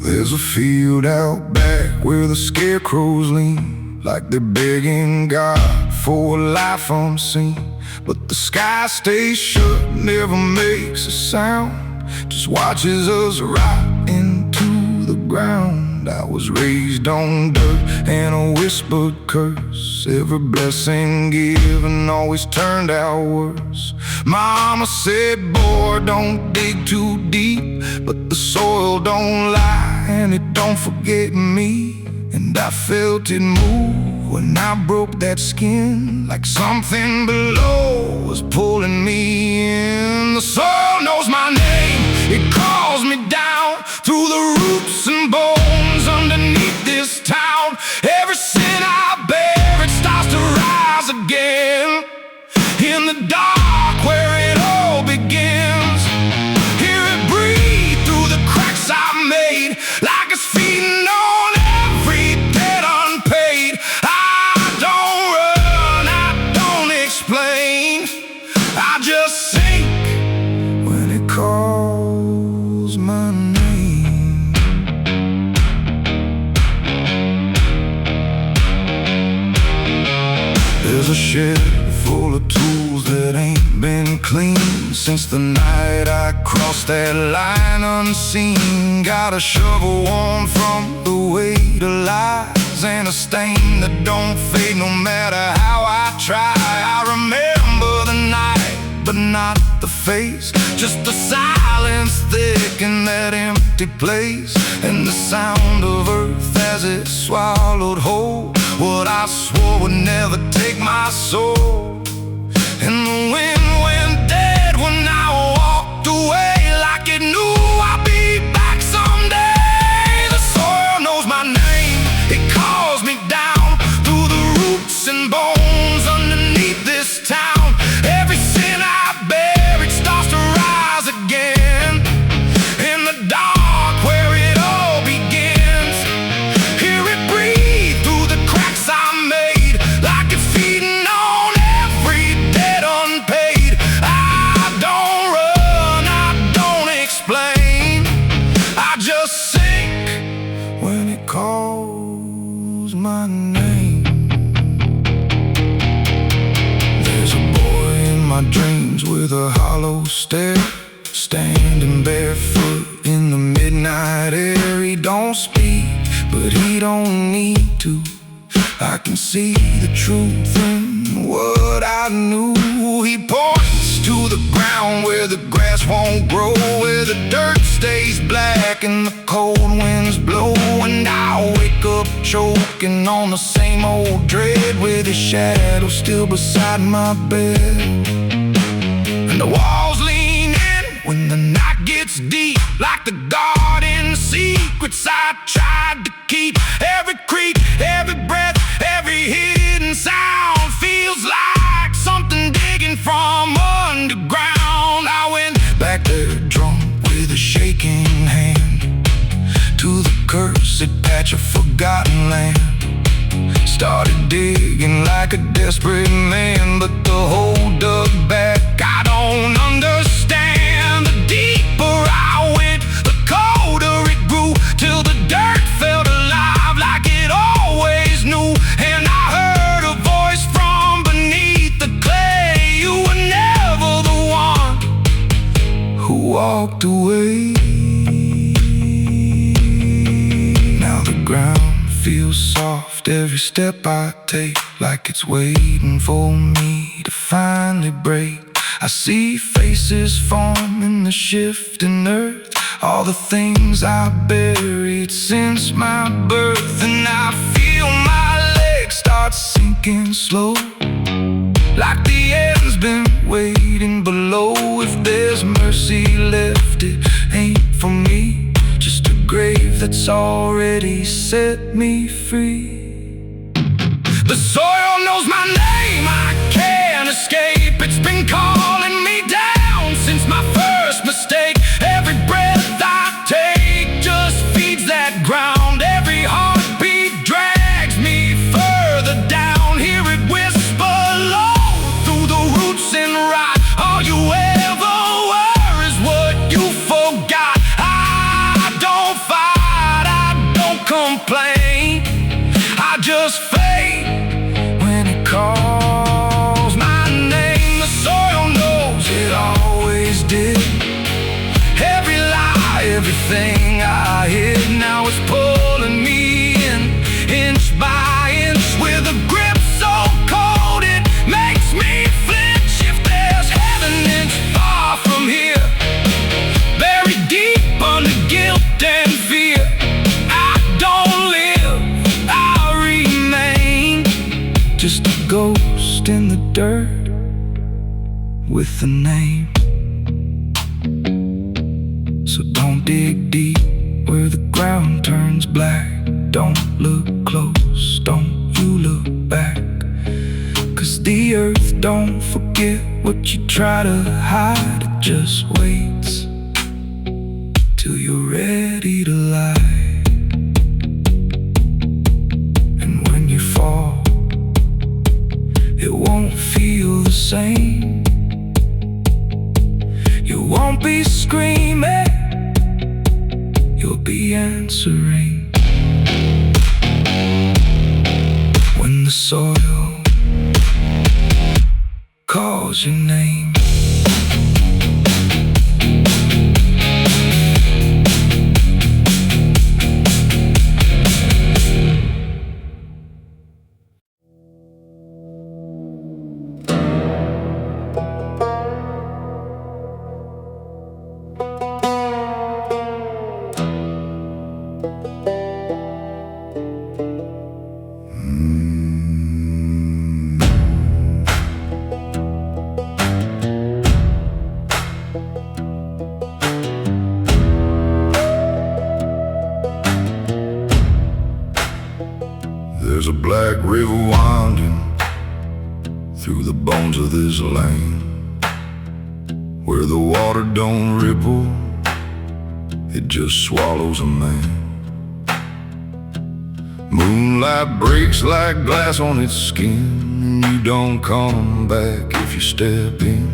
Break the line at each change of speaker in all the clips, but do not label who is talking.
There's a field out back where the scarecrows lean, like they're begging God for a life unseen. But the sky stays shut, never makes a sound, just watches us rot into the ground. I was raised on dirt and a whispered curse. Every blessing given always turned out worse. Mama said, boy, don't dig too deep, but the soil don't lie and it don't forget me. And I felt it move when I broke that skin, like something below was pulling me in. The soil knows my name, it calls me down through the roots and bones underneath this town. Every sin I bear, it starts to rise again. In the dark where it all begins, hear it breathe through the cracks I made, like it's feeding on every debt unpaid. I don't run, I don't explain, I just sink when it calls my name. There's a shed full of tools that ain't been cleaned since the night I crossed that line unseen. Got a shovel worn from the weight of lies and a stain that don't fade no matter how I try. I remember the night, but not the face, just the silence thick in that empty place, and the sound of earth as it swallowed whole what I swore would never take my soul. And the wind went dead when I walked away, like it knew I'd be back someday. The soil knows my name, it calls me down through the roots and bones underneath this town. Every sin I bear, it starts to rise again. In the dark where it all begins, hear it breathe through the cracks I made, like it's feeding on every debt unpaid. I don't run, I don't explain, I just sink when it calls my name. There's a boy in my dreams with a hollow stare, standing barefoot in the midnight air. He don't speak, but he don't need to. I can see the truth in what I knew. He points to the ground where the grass won't grow, where the dirt stays black and the cold winds blow. And I wake up choking on the same old dread, with his shadow still beside my bed. And the walls lean in when the night gets deep, like the garden secrets I tried to keep. Every creak, every breath, every hidden sound feels like something digging from underground. I went back there drunk with a shaking hand to the cursed patch of forgotten land. Started digging like a desperate man, but the hole dug back. I don't understand. The deeper I went, the colder it grew, till the dirt felt alive like it always knew. And I heard a voice from beneath the clay. You were never the one who walked away. Now the ground feels soft every step I take, like it's waiting for me to finally break. I see faces form in the shifting earth, all the things I buried since my birth. And I feel my legs start sinking slow, like the end's been waiting below. If there's mercy left, it ain't for me, just a grave that's already set me free. The soil knows my name, I can't escape. It's been calling me down since my first mistake. Every breath I take just feeds that ground. Every heartbeat drags me further down. Hear it whisper low through the roots and rot. All you ever were is what you forgot. I don't fight, I don't complain, I just fade when it calls my name. The soil knows it always did. Every lie, everything I hid, now it's pulling me in, inch by inch, with a grip so cold it makes me flinch. If there's heaven, it's far from here, buried deep under guilt and fear. I don't live, I remain, just a ghost in the dirt with a name. So don't dig deep where the ground turns black. Don't look close, don't you look back, 'cause the earth don't forget what you try to hide. It just waits till you're ready to lie. And when you fall, it won't feel the same. You won't be screaming, you'll be answering. When the soil calls your name. There's a black river winding through the bones of this land, where the water don't ripple, it just swallows a man. Moonlight breaks like glass on its skin, and you don't come back if you step in.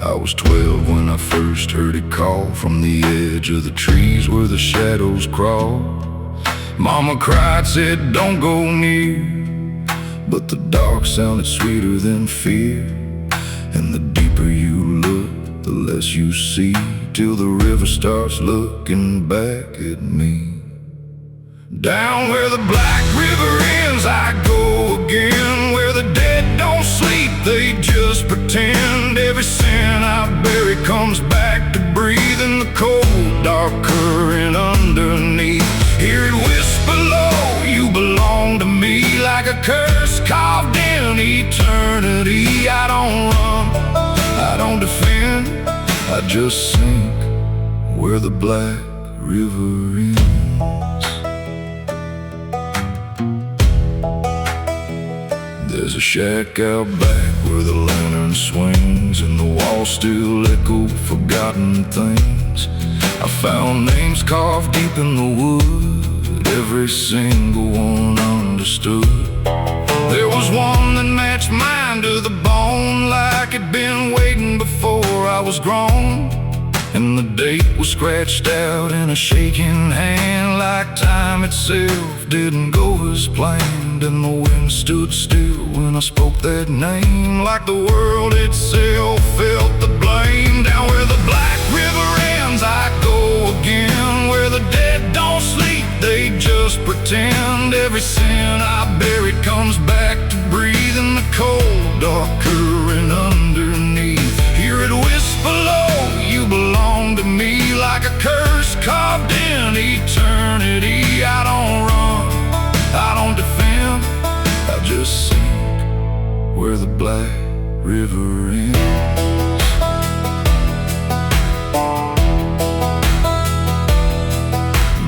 I was 12 when I first heard it call from the edge of the trees where the shadows crawl. Mama cried, said don't go near, but the dark sounded sweeter than fear. And the deeper you look, the less you see, till the river starts looking back at me. Down where the black river ends, I go again, where the dead don't sleep, they just pretend. Every sin I bury comes back to breathe in the cold, dark current underneath. Hear it whisper low, you belong to me, like a curse carved in eternity. I don't run, I don't defend, I just sink where the black river ends. There's a shack out back where the lantern swings, and the walls still echo forgotten things. I found names carved deep in the wood, every single one understood. There was one that matched mine to the bone, like it'd been waiting before I was grown. And the date was scratched out in a shaking hand, like time itself didn't go as planned. And the wind stood still when I spoke that name, like the world itself felt the blame. Down where the black river ends, I go again, where the dead don't sleep, they just pretend. Every sin I buried comes back to breathe in the cold, dark current underneath. Hear it whisper low, you belong to me, like a curse carved in eternity. I don't run, I don't defend, I just sink where the black river ends.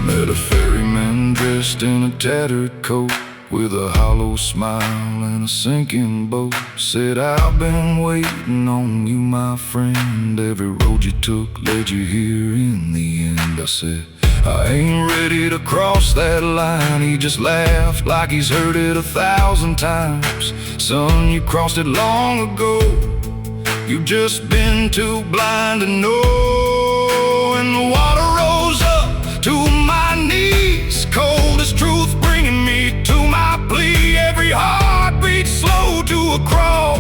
Met a ferryman dressed in a tattered coat, with a hollow smile and a sinking boat. Said, I've been waiting on you, my friend. Every road you took led you here in the end. I said, I ain't ready to cross that line. He just laughed like he's heard it 1,000 times. Son, you crossed it long ago. You've just been too blind to know. And the water rose up to my knees, cold as truth, bringing me to my plea. Every heartbeat slow to a crawl,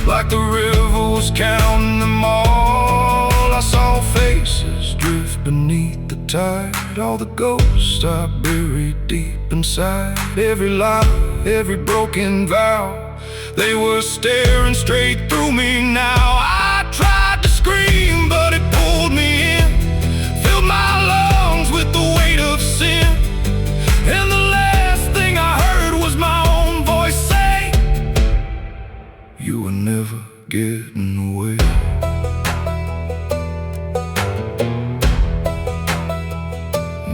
like the river was counting them all. I saw faces drift beneath the tide, all the ghosts I buried deep inside. Every lie, every broken vow, they were staring straight through me now. I tried to scream, but it pulled me in, filled my lungs with the weight of sin. And the last thing I heard was my own voice say, you were never getting away.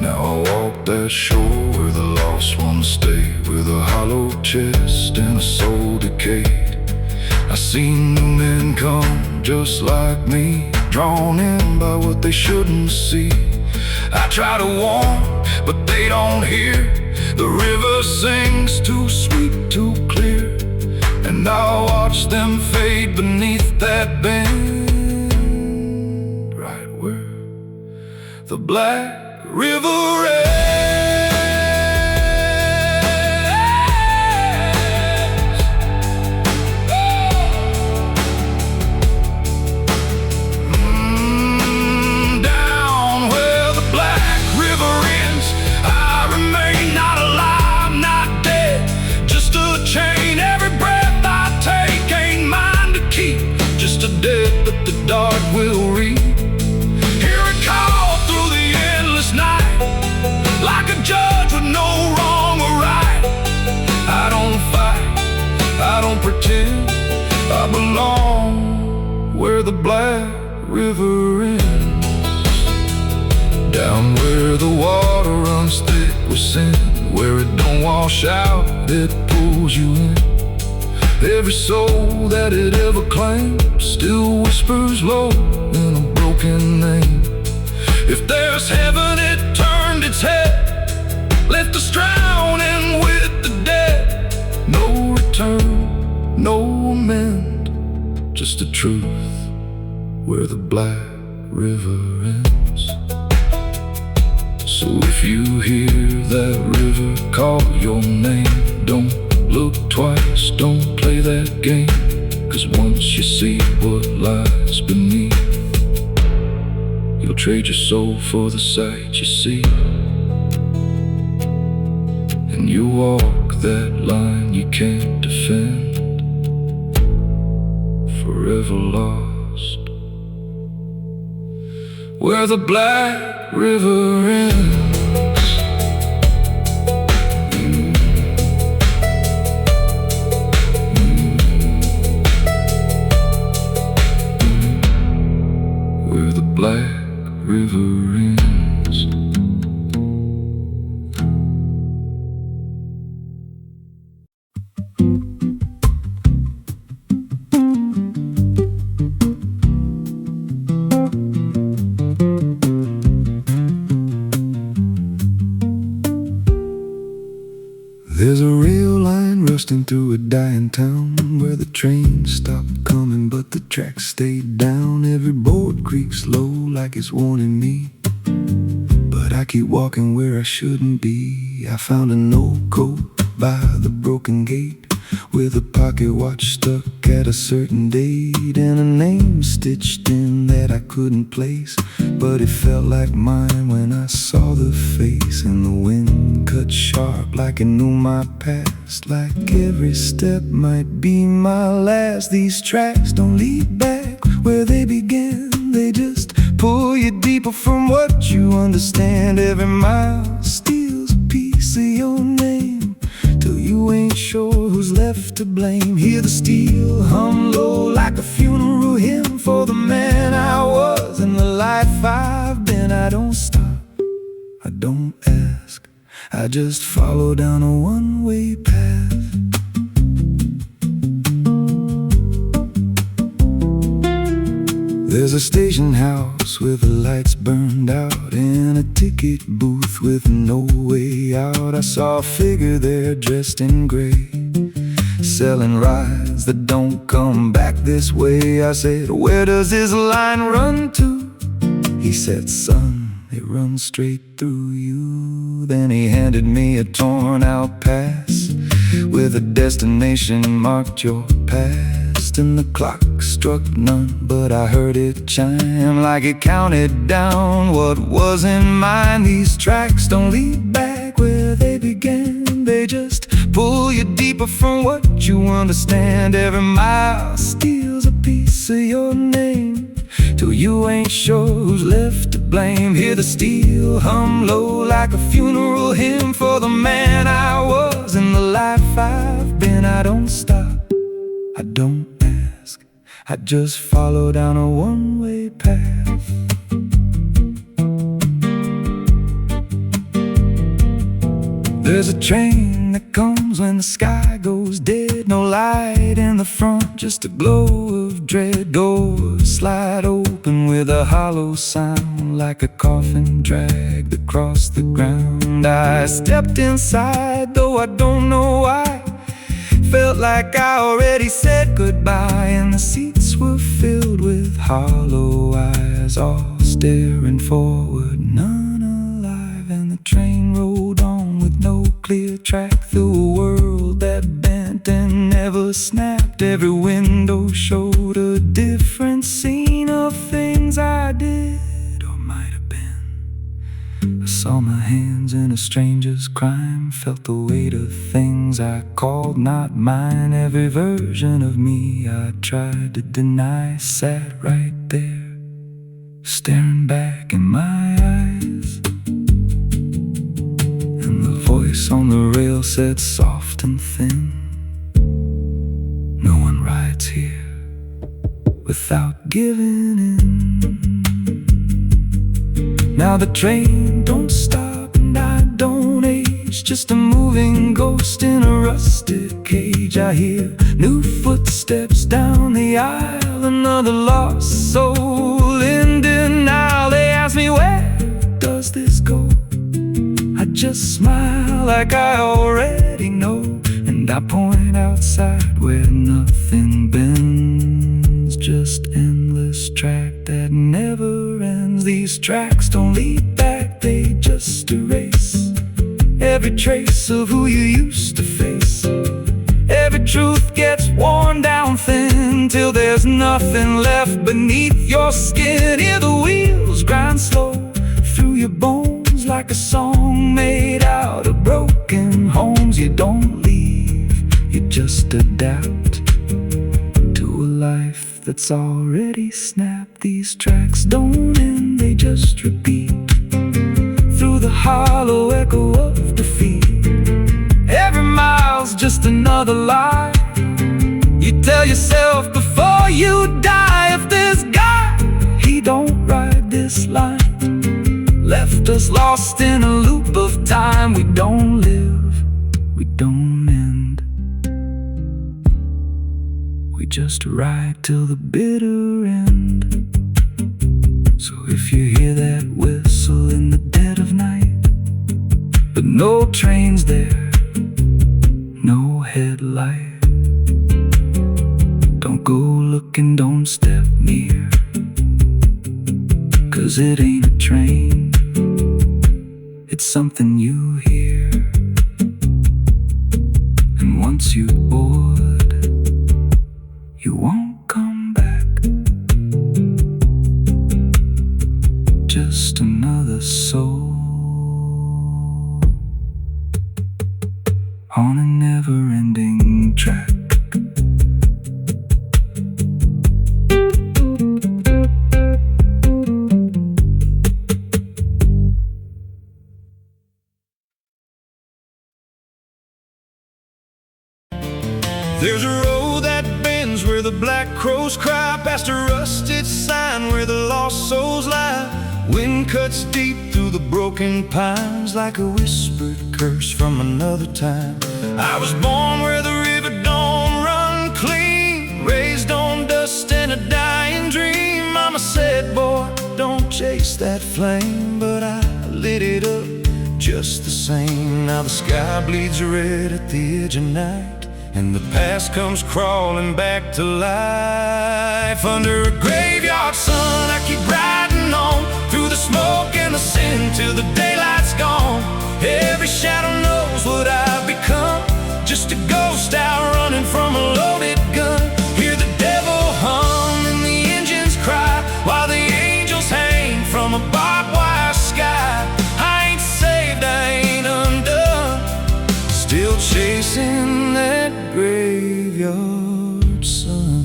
Now I walk that shore where the lost ones stay, with a hollow chest and a soul decayed. I seen new men come just like me, drawn in by what they shouldn't see. I try to warn, but they don't hear. The river sings too sweet, too clear, and I watch them fade beneath that bend, right where the black river ends. Down where the black river ends, I remain not alive, not dead, just a chain. Every breath I take ain't mine to keep, just a debt that the dark will reap. Hear it call through the endless night, like a judge with no wrong or right. I don't fight, I don't pretend, I belong where the black river ends. Down where the water runs thick with sin, where it don't wash out, it pulls you in. Every soul that it ever claimed still whispers low in a broken name. If there's heaven, it turned its head, left us drowning with the dead. No return, no amend, just the truth where the black river ends. So if you hear that river call your name, don't look twice, don't play that game, 'cause once you see what lies beneath, you'll trade your soul for the sight you see. And you walk that line you can't defend, forever lost where the black river ends. Where the black river ends. There's a rail line rusting through a dying town, where the trains stopped coming but the tracks stayed down. Every board creaks low like it's warning me, but I keep walking where I shouldn't be. I found an old coat by the broken gate, with a pocket watch stuck at a certain date, and a name stitched in that I couldn't place, but it felt like mine when I saw the face. And the wind cut sharp like it knew my past, like every step might be my last. These tracks don't lead back where they began, they just pull you deeper from what you understand. Every mile steals a piece of your name, till you ain't sure who's left to blame. Hear the steel hum low like a funeral hymn for the man I was and the life I've been. I don't stop, I don't ask, I just follow down a one-way path. There's a station house with the lights burned out, and a ticket booth with no way out. I saw a figure there dressed in gray, selling rides that don't come back this way. I said, "Where does this line run to?" He said, "Son, it runs straight through you." Then he handed me a torn out pass with a destination marked "Your past." And the clock struck none, but I heard it chime like it counted down what wasn't mine. These tracks don't lead back where they began, they just pull you deeper from what you understand. Every mile steals a piece of your name, till you ain't sure who's left to blame. Hear the steel hum low like a funeral hymn for the man I was and the life I've been. I don't stop, I don't ask, I just follow down a one-way path. There's a train that comes when the sky goes dead. No light in the front, just a glow of dread. Doors slide open with a hollow sound, like a coffin dragged across the ground. I stepped inside, though I don't know why. Felt like I already said goodbye, and the seats were filled with hollow eyes, all staring forward, none alive. And the train rolled on with no clear track through a world that bent and never snapped. Every window showed a different scene of things I did or might have been. I saw my hands in a stranger's crime, felt the weight of things I called not mine. Every version of me I tried to deny sat right there, staring back in my eyes. And the voice on the rail said soft and thin, "No one rides here without giving in." Now the train don't stop and I don't age, just a moving ghost in a rusted cage. I hear new footsteps down the aisle, another lost soul in denial. They ask me, "Where does this go?" I just smile like I already know, and I point outside where nothing bends, just endless track that never ends. These tracks don't lead back, they just erase every trace of who you used to face. Every truth gets worn down thin, till there's nothing left beneath your skin. Hear the wheels grind slow through your bones, like a song made out of broken homes. You don't leave, you just adapt to a life that's already snapped. These tracks don't end, they just repeat through the hollow echo of defeat. Every mile's just another lie you tell yourself before you die. If this guy, he don't ride this line, left us lost in a loop of time. We don't live, we don't end, we just ride till the bitter end. So if you hear that whistle in the dead of night, but no trains there, no headlight, don't go looking, don't step near, 'cause it ain't a train, it's something you hear. And once you board, you won't come back, just another soul on a never-ending track.
There's a road that bends where the black crows cry, past a rusted sign where the lost souls lie. Wind cuts deep through the broken pines like a whispered curse from another time. I was born where the river don't run clean, raised on dust and a dying dream. Mama said, boy, don't chase that flame, but I lit it up just the same. Now the sky bleeds red at the edge of night, and the past comes crawling back to life. Under a graveyard sun, I keep riding on through the smoke and the sin till the daylight's gone. Every shadow knows what I've become, just a ghost out running from a loaded gun. Hear the devil hum and the engines cry, while the angels hang from a barbed wire sky. I ain't saved, I ain't undone, still chasing that graveyard sun.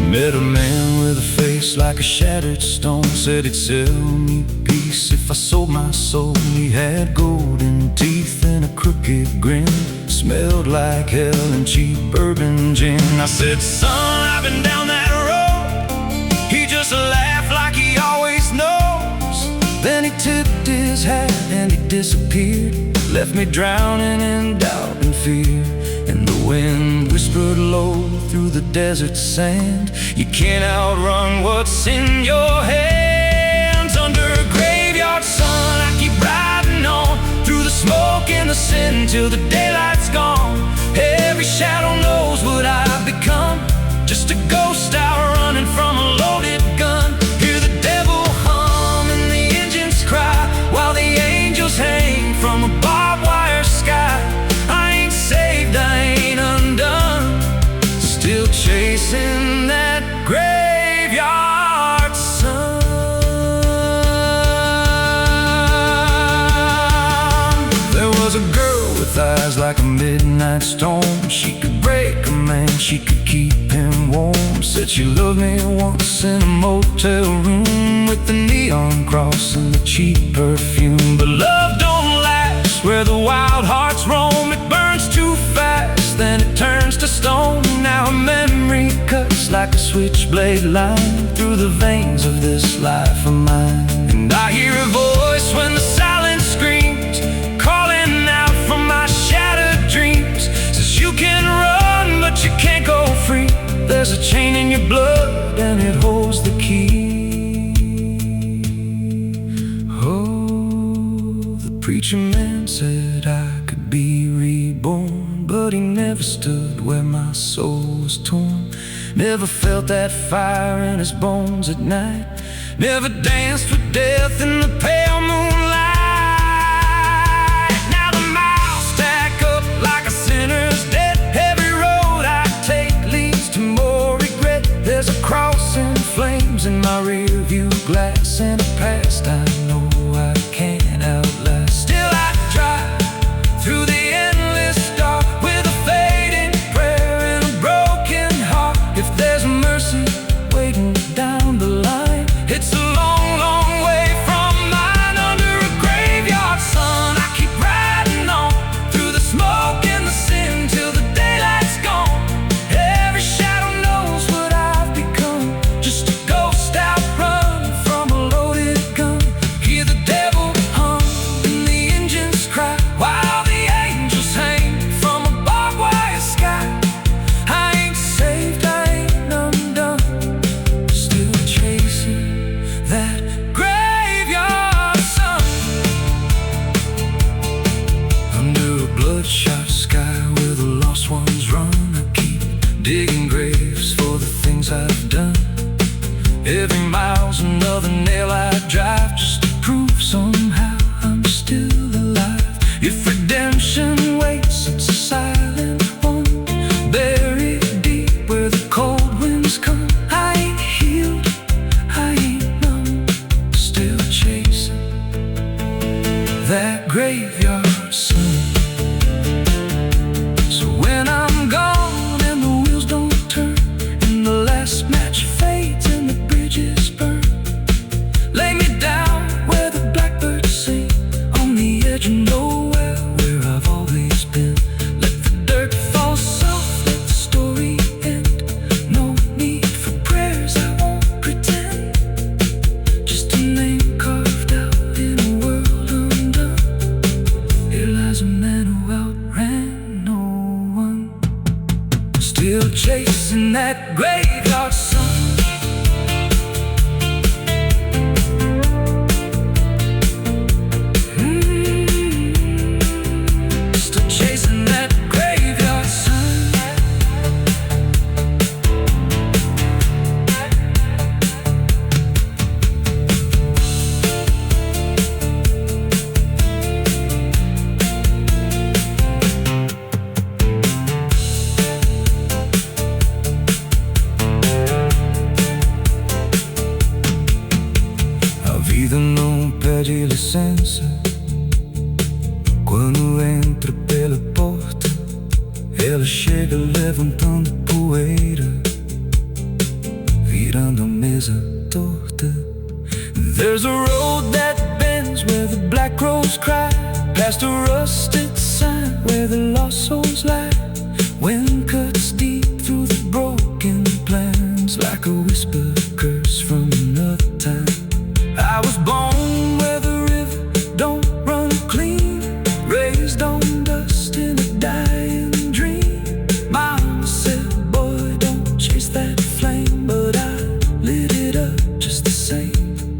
Met a man with a face like a shattered stone, said he'd sell me peace if I sold my soul. He had golden teeth and a crooked grin, smelled like hell and cheap bourbon gin. I said, son, I've been down that road. He just laughed like he always knows. Then he tipped his hat and he disappeared, left me drowning in doubt and fear. And the wind whispered low through the desert sand, you can't outrun what's in your hands. Under a graveyard sun, I keep riding on through the smoke and the sin till the daylight's gone. Every shadow knows what I've become, just a ghost out running from a loaded gun. Hear the devil hum and the engines cry, while the angels hang from a barbed wire sky. I ain't saved, I ain't undone, still chasing that graveyard sun. There was a girl with eyes like a midnight storm. She could break a man, she could keep him warm. Said she loved me once in a motel room, with the neon cross and the cheap perfume. But love don't last where the wild hearts roam. It burns too fast, then it turns to stone. Now a memory cuts like a switchblade line through the veins of this life of mine. And I hear a voice when the silence screams, calling out from my shattered dreams. Says you can run, but you can't go free. There's a chain in your blood and it holds the key. Oh, the preacher man said I could be reborn, but he never stood where my soul was torn. Never felt that fire in his bones at night, never danced with death in the pale moonlight. Now the miles stack up like a sinner's debt. Every road I take leads to more regret. There's a cross in flames in my rear view glass, and a past I know I can't outlast. Still I drive through the endless dark with a fading prayer and a broken heart. If there's mercy waiting down the line, it's a long, long way from mine. Under a graveyard sun, I keep riding on through the smoke and the sin till the daylight's gone. Every shadow knows what I've become, just a ghost out running from a loaded gun. Hear the devil hum and the engines cry, while the angels hang from a barbed wire sky. I ain't saved, I ain't undone, still chasing that graveyard sun. Under a bloodshot sky where the lost ones run, I keep digging graves for the things I've done. Every mile's another nail I drive, just to prove somehow I'm still alive. If redemption waits, it's a silent one, buried deep where the cold winds come. I ain't healed, I ain't numb, still chasing that graveyard sun. So when I'm gone and the wheels don't turn, and the last match fades and the bridges burn, lay me down where the blackbirds sing, on the edge of nowhere where I've always been. Let the dirt fall soft, let the story end. No need for prayers, I won't that graveyard sun. Still chasing that graveyard sun. A vida não pede licença quando entra pela porta. Ela chega levantando poeira, virando a mesa torta. There's a road that bends where the black crows cry, past a rusted sign where the lost souls lie. Wind cuts deep through the broken plans, like a whisper curse from another time. I was born where the river don't run clean, raised on dust in a dying dream. Mama said, boy, don't chase that flame, but I lit it up just the same.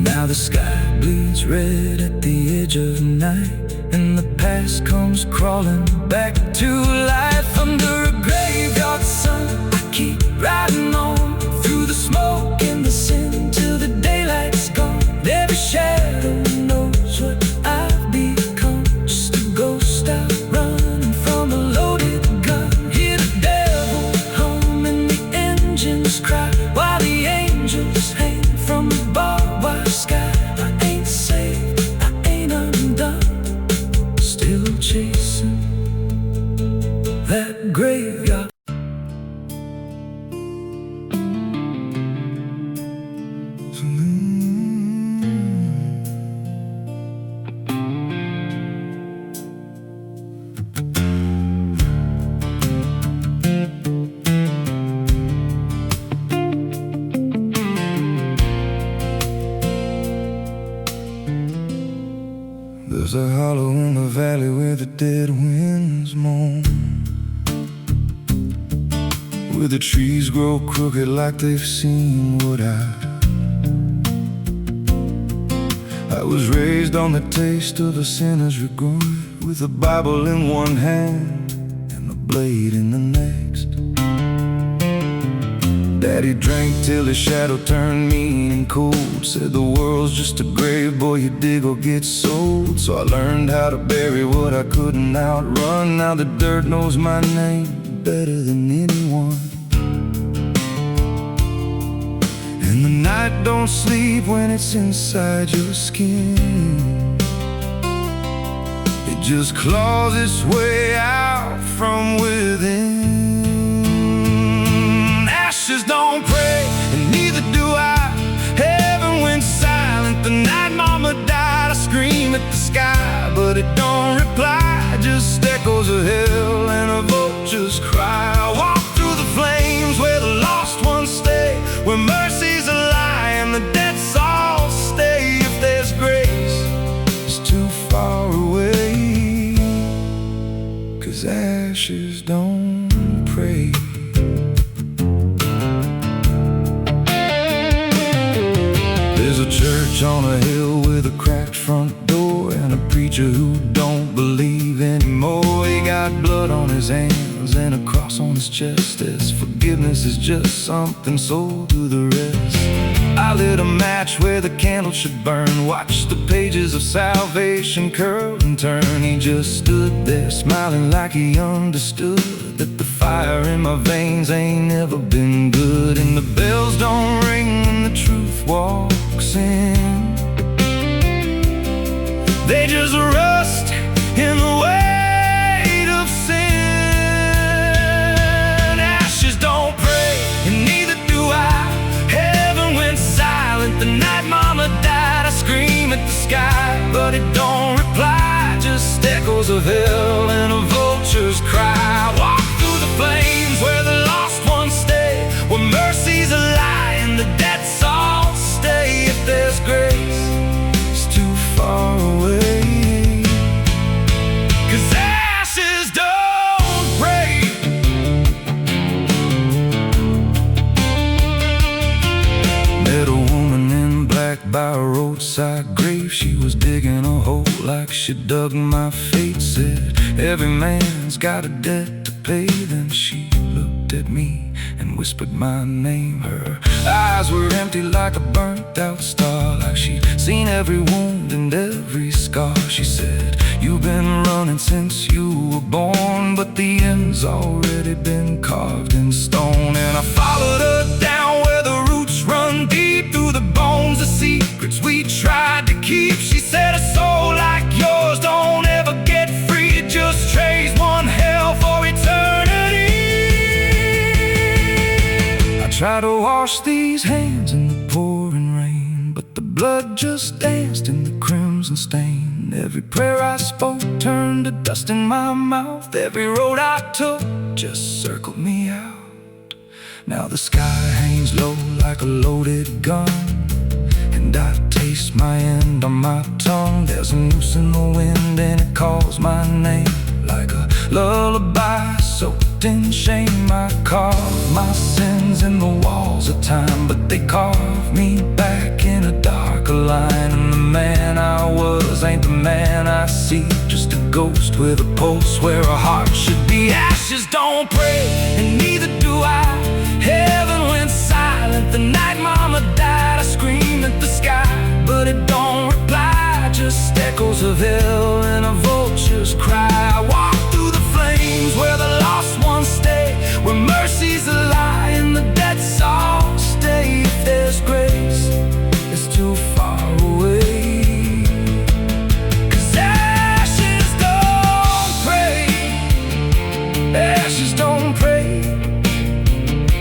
Now the sky bleeds red at the edge of night, and the past comes crawling back to life. Under a graveyard sun, I keep riding on through the smoke and the sin till the daylight's gone. Every shadow knows what I've become, just a ghost out running from a loaded gun. Hear the devil hum and the engines cry, while the angels hang from the barbed wire sky. I ain't saved, I ain't undone, still chasing that graveyard.
There's a hollow in the valley where the dead winds moan, where the trees grow crooked like they've seen what I was raised on the taste of a sinner's regret, with a Bible in one hand and a blade in the next. Daddy drank till his shadow turned mean and cold, said the world's just a grave, boy, you dig or get sold. So I learned how to bury what I couldn't outrun. Now the dirt knows my name better than anyone, and the night don't sleep when it's inside your skin. It just claws its way out from within. Ashes don't pray, and neither do I. Heaven went silent the night mama died. I scream at the sky, but it don't reply, just echoes of hell and a vulture's cry. I walk through the flames where the lost ones stay, where mercy's a lie and the dead souls stay. If there's grace, it's too far away, 'cause ashes don't pray. There's a church on a hill with a cracked front door, and a preacher who don't believe anymore. He got blood on his hands and a cross on his chest, as forgiveness is just something sold to the rest. I lit a match where the candle should burn, watched the pages of salvation curl and turn. He just stood there smiling like he understood that the fire in my veins ain't never been good. And the bells don't ring when the truth walks in, they just rust in the weight of sin. Ashes don't pray, and neither do I. Heaven went silent the night mama died. I scream at the sky, but it don't reply, just echoes of hell and a vulture's cry. Walk through the flames where the lost ones stay, where mercy's a lie and the dead souls stay. If there's grace, it's too far away, 'cause ashes don't pray.
roadside grave. She was digging a hole like she dug my fate. Said, every man's got a debt to pay. Then she looked at me and whispered my name. Her eyes were empty like a burnt out star, like she'd seen every wound and every scar. She said, you've been running since you were born, but the end's already been carved in stone. And I followed her down where the roots run deep, through the bones, the secrets we tried to keep. She said, a soul like yours don't ever get free. It just trades one hell for eternity. I tried to wash these hands in the pouring rain, but the blood just danced in the crimson stain. Every prayer I spoke turned to dust in my mouth. Every road I took just circled me out. Now the sky hangs low like a loaded gun, and I taste my end on my tongue. There's a noose in the wind and it calls my name like a lullaby soaked in shame. I carve my sins in the walls of time, but they carve me back in a darker line. And the man I was ain't the man I see, just a ghost with a pulse where a heart should be. Ashes don't pray, and neither do I. Heaven went silent the night mama died. I screamed at the sky, but it don't reply. Just echoes of hell and a vulture's cry. I walk through the flames where the lost ones stay, where mercy's a lie and the debts all stay. If there's grace, it's too far away. 'Cause ashes don't pray, ashes don't pray.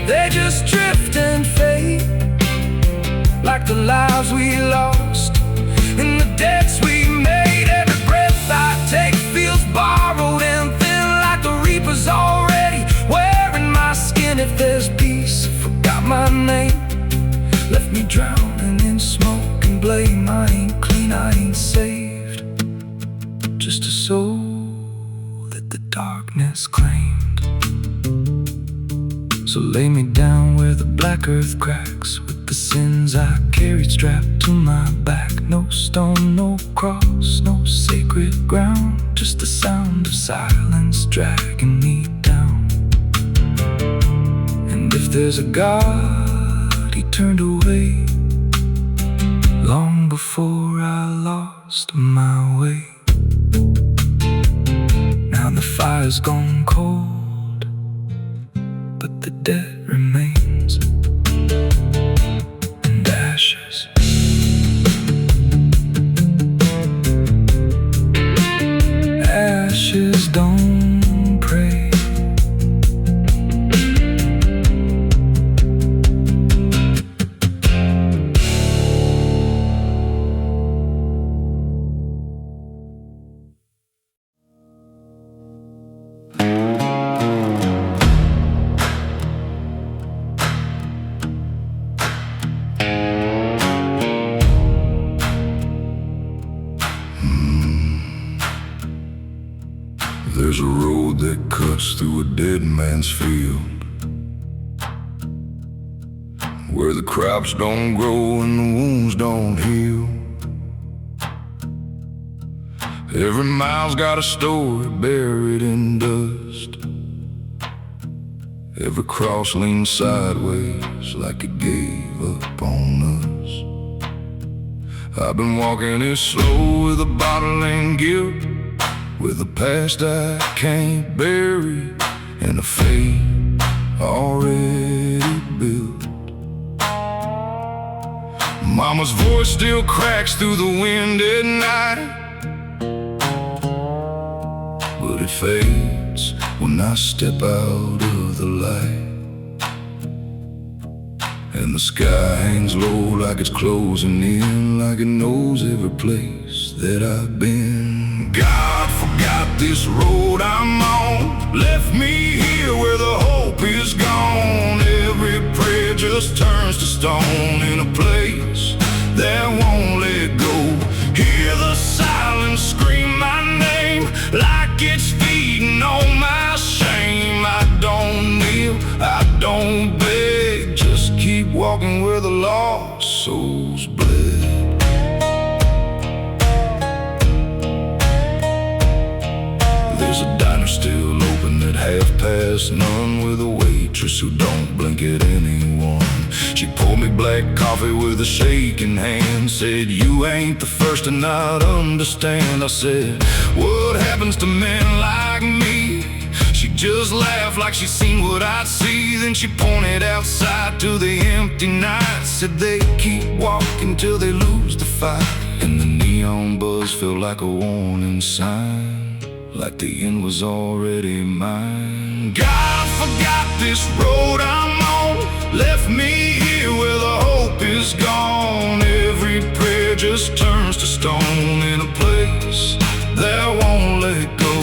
They just drift and fade, like the lives we lost and the debts we made. Every breath I take feels borrowed and thin, like the reaper's already wearing my skin. If there's peace, forgot my name, left me drowning in smoke and blame. I ain't clean, I ain't saved, just a soul that the darkness claimed. So lay me down where the black earth cracks, with the sins I carried strapped to my back. No stone, no cross, no sacred ground, just the sound of silence dragging me down. And if there's a God, he turned away long before I lost my way. Now the fire's gone cold, but the debt remains, and ashes. Ashes don't pray.
There's a road that cuts through a dead man's field, where the crops don't grow and the wounds don't heal. Every mile's got a story buried in dust. Every cross leans sideways like it gave up on us. I've been walking it slow with a bottle and guilt, with a past I can't bury and a fate already built. Mama's voice still cracks through the wind at night, but it fades when I step out of the light. And the sky hangs low like it's closing in, like it knows every place that I've been. God forgot this road I'm on, left me here where the hope is gone. Every prayer just turns to stone in a place that won't let go. Hear the silence scream my name like it's feeding on my shame. I don't kneel, I don't beg, just keep walking where the lost souls bled. past none with a waitress who don't blink at anyone. She poured me black coffee with a shaking hand, said, "You ain't the first to not understand." I said, "What happens to men like me?" She just laughed like she seen what I'd see. Then she pointed outside to the empty night, said they keep walking till they lose the fight. And the neon buzz felt like a warning sign, like the end was already mine. God forgot this road I'm on, left me here where the hope is gone. Every prayer just turns to stone in a place that won't let go.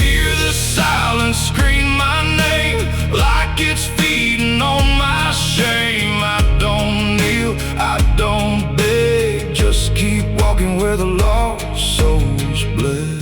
Hear the silence scream my name like it's feeding on my shame. I don't kneel, I don't beg, just keep walking where the lost souls bled.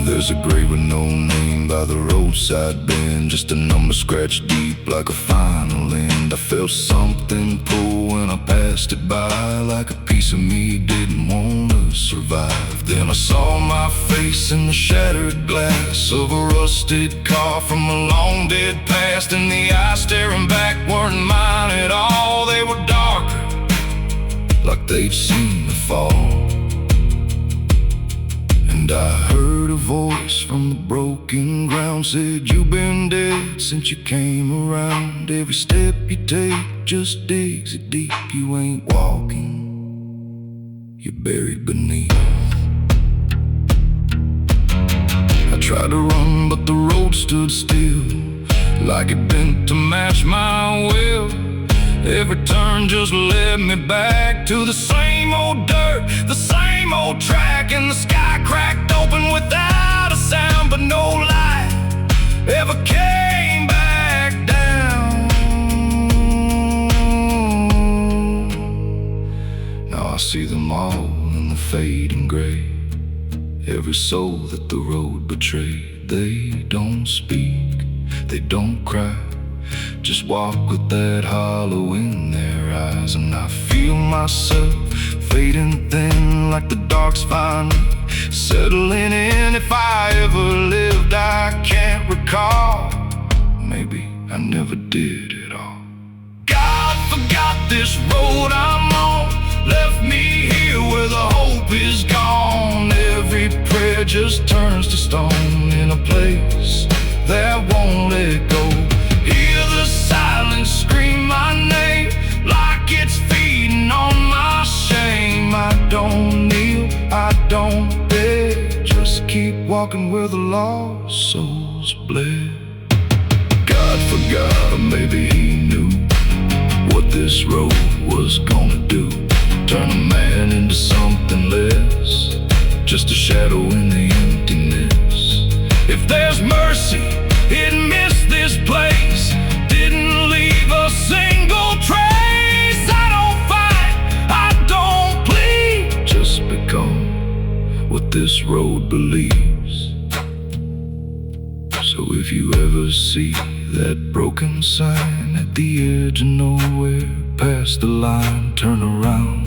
There's a grave with no name by the roadside bend, just a number scratched deep like a final end. I felt something pull when I passed it by, like a piece of me didn't want to survive. Then I saw my face in the shattered glass of a rusted car from a long dead past, and the eyes staring back weren't mine at all. They were darker, like they'd seen the fall. And I heard a voice from the broken ground, said, "You've been dead since you came around. Every step you take just digs it deep. You ain't walking, you're buried beneath." I tried to run, but the road stood still, like it bent to match my will. Every turn just led me back to the same old dirt, the same old track, and the sky cracked open without a sound, but no light ever came back down. Now I see them all in the fading gray, every soul that the road betrayed. They don't speak, they don't cry, just walk with that hollow in their eyes. And I feel myself fading thin, like the dark's finally settling in. If I ever lived, I can't recall. Maybe I never did at all. God forgot this road I'm on, left me here where the hope is gone. Every prayer just turns to stone in a place that won't let go. Hear the silence scream my name like it's feeding on my shame. I don't kneel, I don't beg, just keep walking where the lost souls bled. God forgot, or maybe he knew what this road was gonna do. Turn a man into something less, just a shadow in the emptiness. If there's mercy, it missed this place, didn't leave a single trace. I don't fight, I don't plead, just become what this road believes. So if you ever see that broken sign at the edge of nowhere, past the line, turn around.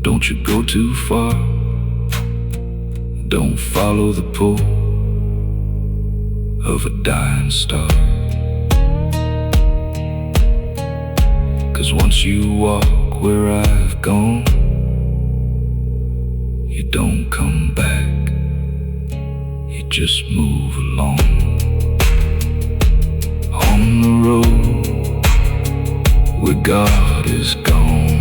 Don't you go too far, don't follow the pull of a dying star. 'Cause once you walk where I've gone, you don't come back, you just move along. On the road where God is gone.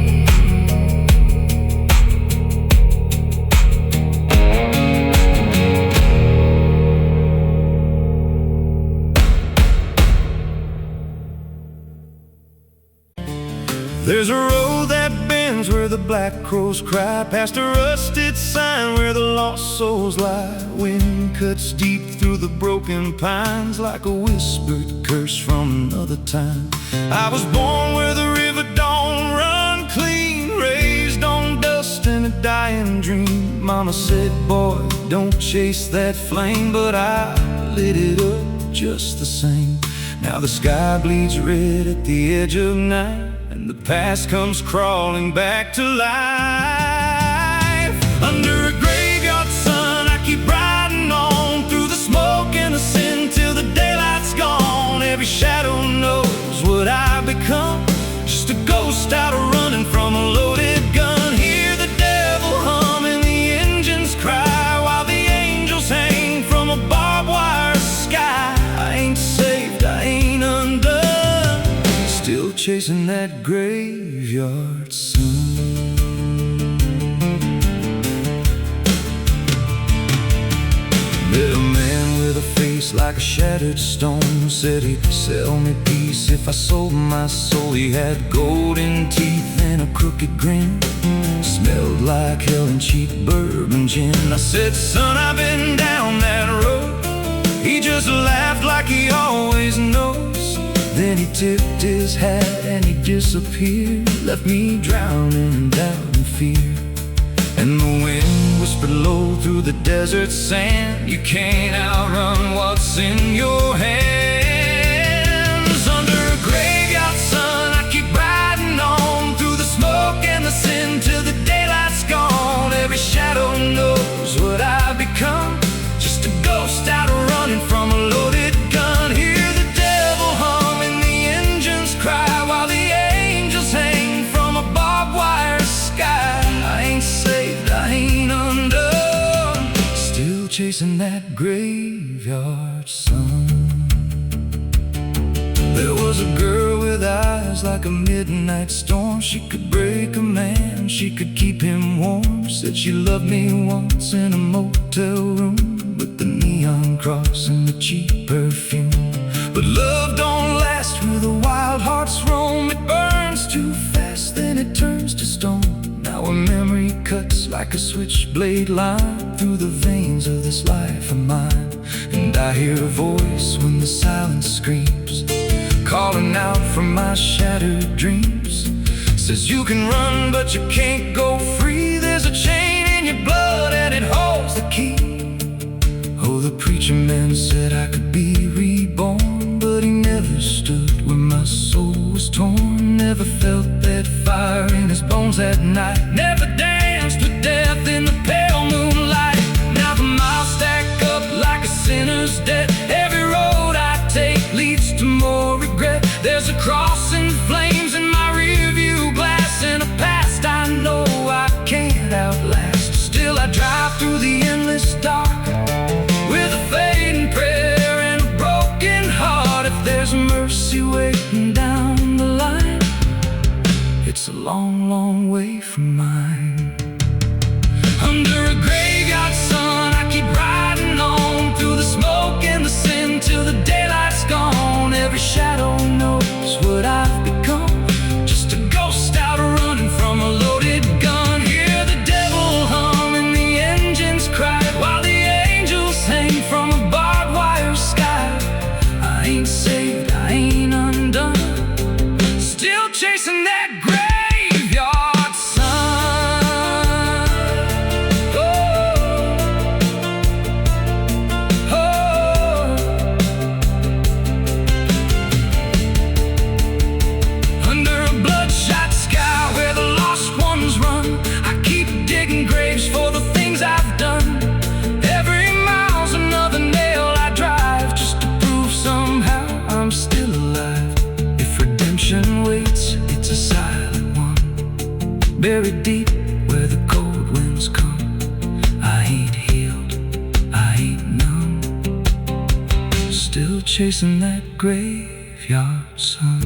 There's a road that bends where the black crows cry, past a rusted sign where the lost souls lie. Wind cuts deep through the broken pines like a whispered curse from another time. I was born where the river don't run clean, raised on dust and a dying dream. Mama said, boy, don't chase that flame, but I lit it up just the same. Now the sky bleeds red at the edge of night, and the past comes crawling back to life. Under a graveyard just a ghost out running from a loaded gun. Hear the devil hum and the engines cry, while the angels hang from a barbed wire sky. I ain't saved, I ain't undone, still chasing that graveyard sun. Met a man with a face like a shattered stone, said he'd sell me peace if I sold my soul. He had golden teeth and a crooked grin, smelled like hell and cheap bourbon gin. I said, son, I've been down that road. He just laughed like he always knows. Then he tipped his hat and he disappeared, left me drowning in doubt and fear. And the wind whispered low through the desert sand, you can't outrun what's in your hands. Under a graveyard sun, I keep riding on through the smoke and the sin till the daylight's gone. Every shadow knows what I've become, just a ghost out running from a loaded gun. Hear the devil hum and the engines cry, while the angels hang from a barbed wire sky. I ain't saved, I ain't undone, still chasing that graveyard sun. There was a girl with eyes like a midnight storm. She could break a man, she could keep him warm. Said she loved me once in a motel room, with the neon cross and the cheap perfume. But love don't last where the wild hearts roam. It burns too fast, then it turns to stone. Now a memory cuts like a switchblade line through the veins of this life of mine. And I hear a voice when the silence screams, calling out from my shattered dreams. Says you can run but you can't go free. There's a chain in your blood and it holds the key. Oh, the preacher man said I could be reborn, but he never stood where my soul was torn. Never felt that fire in his bones at night, never danced with death in the pale moonlight. Now the miles stack up like a sinner's debt. Every road I take leads to more regret. There's a cross in flames in my rearview glass, and a past I know I can't outlast. Still I drive through the endless dark with a fading prayer and a broken heart. If there's mercy waiting down the line, it's a long, long way from mine. Under a graveyard sun, I keep riding on through the smoke and the sin till the daylight's gone. Every shadow knows what I've become, just a ghost out running from a loaded gun. Hear the devil hum and the engines cry, while the angels hang from a barbed wire sky. I ain't saved, I ain't undone, still chasing that graveyard sun. Oh, oh. Under a bloodshot sky where the lost ones run, I keep digging graves for the things I've done. Every mile's another nail I drive, just to prove somehow I'm still alive. If redemption waits, it's a silent one, buried deep where the cold winds come. I ain't healed, I ain't numb, still chasing that graveyard sun.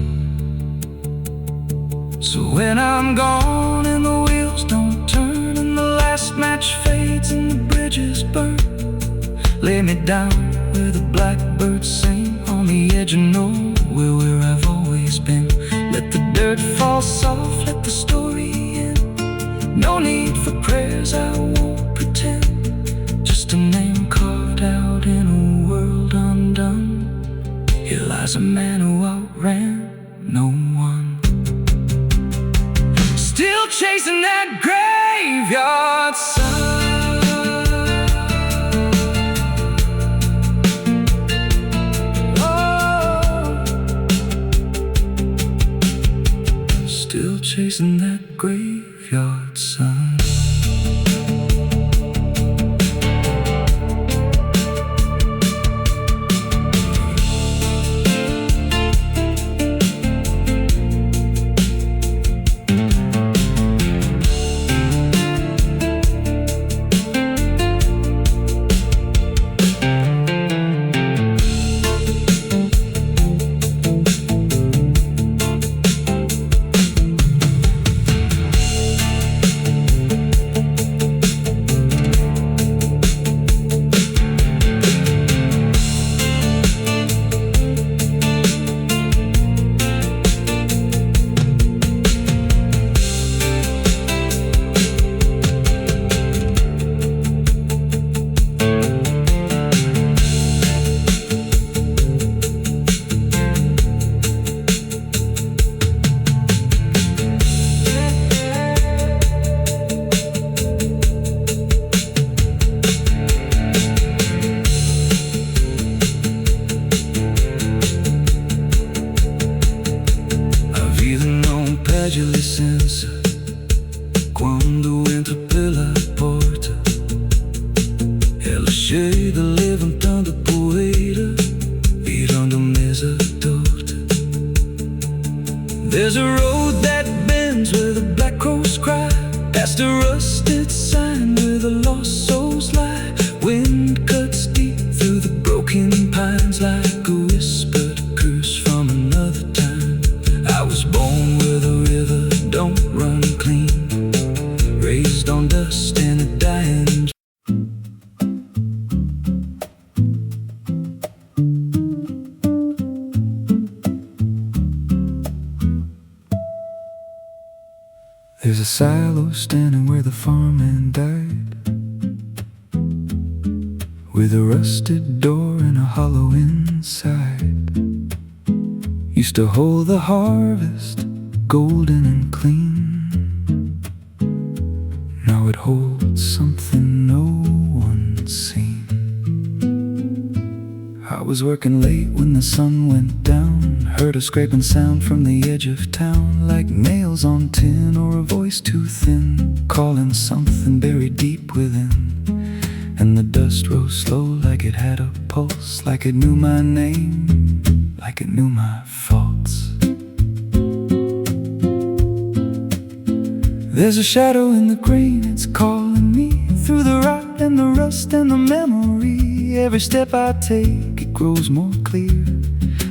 So when I'm gone and the wheels don't turn and the last match fades and the bridges burn, lay me down where the blackbirds sing, on the edge of nowhere where I've always been. Let the dirt fall soft, let the story end. No need for prayers, I won't pretend, just a name carved out in a world undone. Here lies a man who outran no one, still chasing that graveyard sun. Still chasing that graveyard sun. de licença quando entro pela porta. Ela chega levantando poeira, virando mesa torta. There's a road that bends where the black crows cry, past a rusted sign where the lost souls lie. Wind cuts deep through the broken pines like a whispered curse from another time. I was born where the river don't run clean, raised on dust and a dying. There's a silo standing where the farmhand died, with a rusted door and a hollow inside. Used to hold the harvest, golden and clean. Now it holds something no one's seen. I was working late when the sun went down, heard a scraping sound from the edge of town, like nails on tin or a voice too thin, calling something buried deep within. And the dust rose slow like it had a pulse, like it knew my name, like it knew my faults. There's a shadow in the grain, it's calling me through the rot and the rust and the memory. Every step I take, it grows more clear,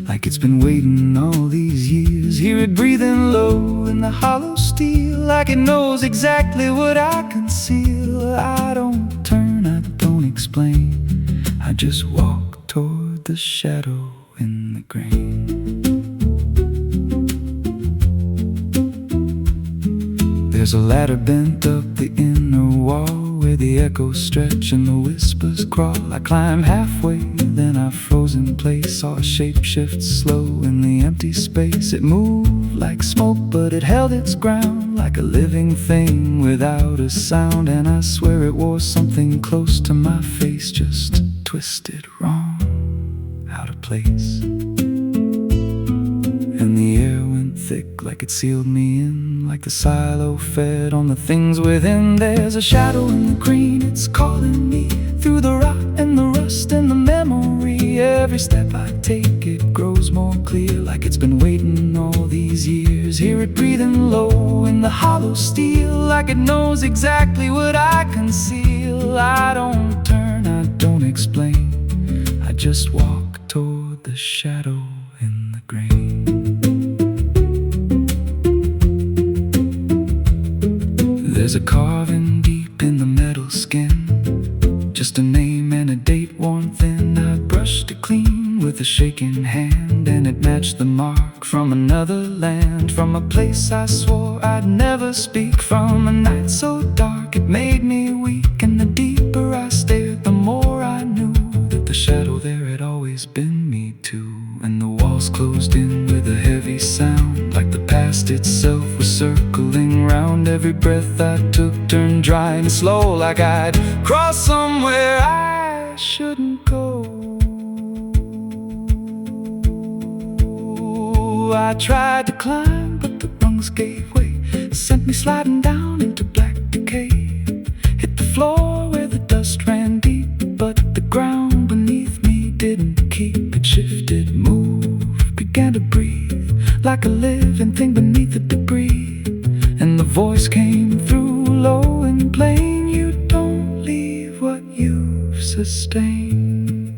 like it's been waiting all these years. Hear it breathing low in the hollow steel, like it knows exactly what I conceal. I don't turn, I don't explain, I just walk toward the shadow in the grain. There's a ladder bent up the inner wall, where the echoes stretch and the whispers crawl. I climbed halfway, then I froze in place, saw a shape shift slow in the empty space. It moved like smoke, but it held its ground, like a living thing without a sound. And I swear it wore something close to my face, just twisted wrong, out of place. And the air went thick like it sealed me in, like the silo fed on the things within. There's a shadow in the green, it's calling me through the rot and the rust and the memory. Every step I take, it grows more clear, like it's been waiting all these years. Hear it breathing low in the hollow steel, like it knows exactly what I conceal. I don't turn, I don't explain, I just walk toward the shadow in the grain. There's a carving deep in the metal skin, just a name and a date worn thin. I brushed it clean with a shaking hand, and it matched the mark from another land, from a place I swore I'd never speak, from a night so dark it made me weak. And the deeper I stared, the more I knew that the shadow there had always been me too. And the walls closed in with a heavy sound, like the past itself was circling round. Every breath I took turned dry and slow, like I'd crossed somewhere I shouldn't go. I tried to climb, but the rungs gave way, sent me sliding down into black decay. Hit the floor where the dust ran deep, but the ground beneath me didn't keep. It shifted, moved, began to breathe, like a living thing beneath the debris. And the voice came through low and plain, you don't leave what you've sustained.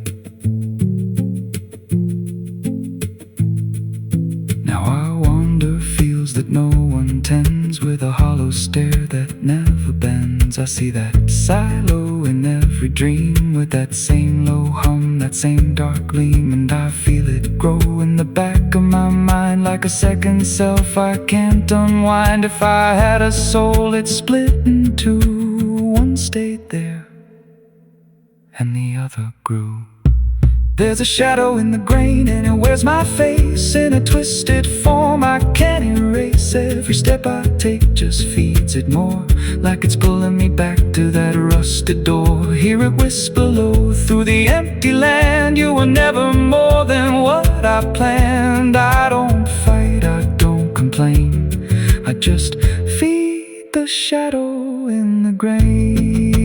Now I wander fields that no one tends, with a hollow stare that never bends. I see that silo in every dream, with that same low hum, that same dark gleam. And I feel it grow in the back of my mind, like a second self I can't unwind. If I had a soul, it split in two. One stayed there and the other grew. There's a shadow in the grain, and it wears my face in a twisted form I can't erase. Every step I take just feeds it more, like it's pulling me back to that rusted door. Hear it whisper low through the empty land, you were never more than what I planned. I don't fight, I don't complain, I
I just feed the shadow in the grain.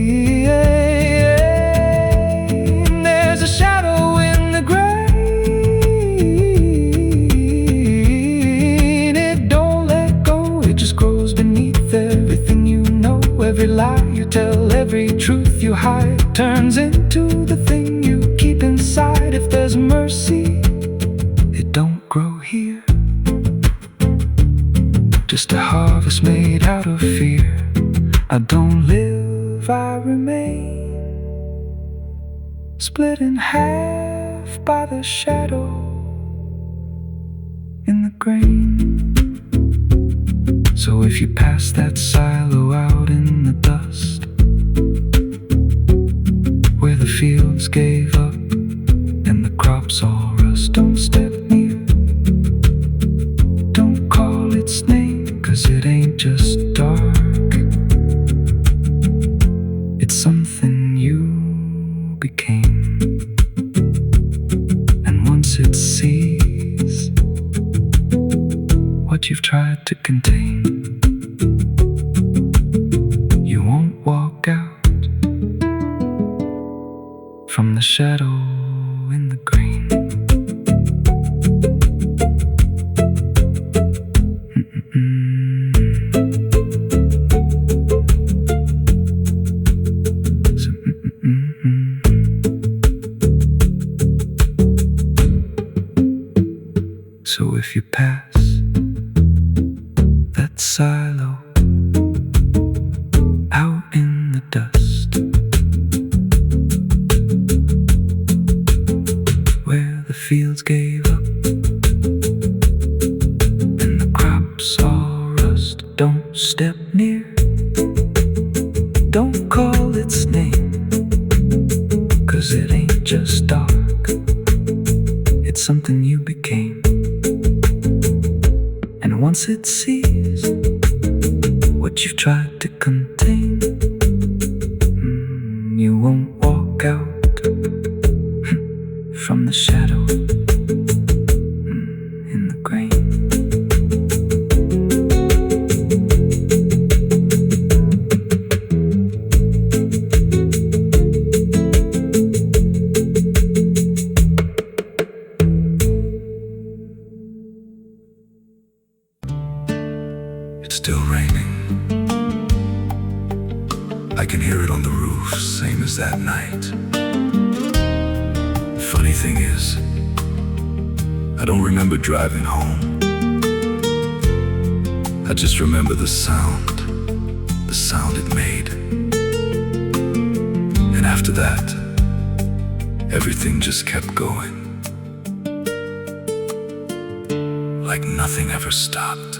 There's a shadow in the grain. It don't let go, it just grows beneath everything you know. Every lie you tell, every truth you hide, turns into the thing you keep inside. If there's mercy, it don't grow here. Just a harvest made out of fear. I don't live, I remain, split in half by the shadow in the grain. So if you pass that silo out in the dust, where the fields gave up and the crops all rust, don't step near, don't call its name, 'cause it ain't just dark, it's something you became. And once it sees what you've tried to contain, you won't walk out from the shadow in the grain. So if you pass that silo out in the dust, where the fields gave up and the crops all rust, don't step near, don't call its name, 'cause it ain't just dark, it's something you became. And once it sees what you've tried to contain, you won't walk out from the shadow in the grain.
It's still raining. I can hear it on the roof, same as that night. Funny thing is, I don't remember driving home. I just remember the sound it made. And after that, everything just kept going, like nothing ever stopped.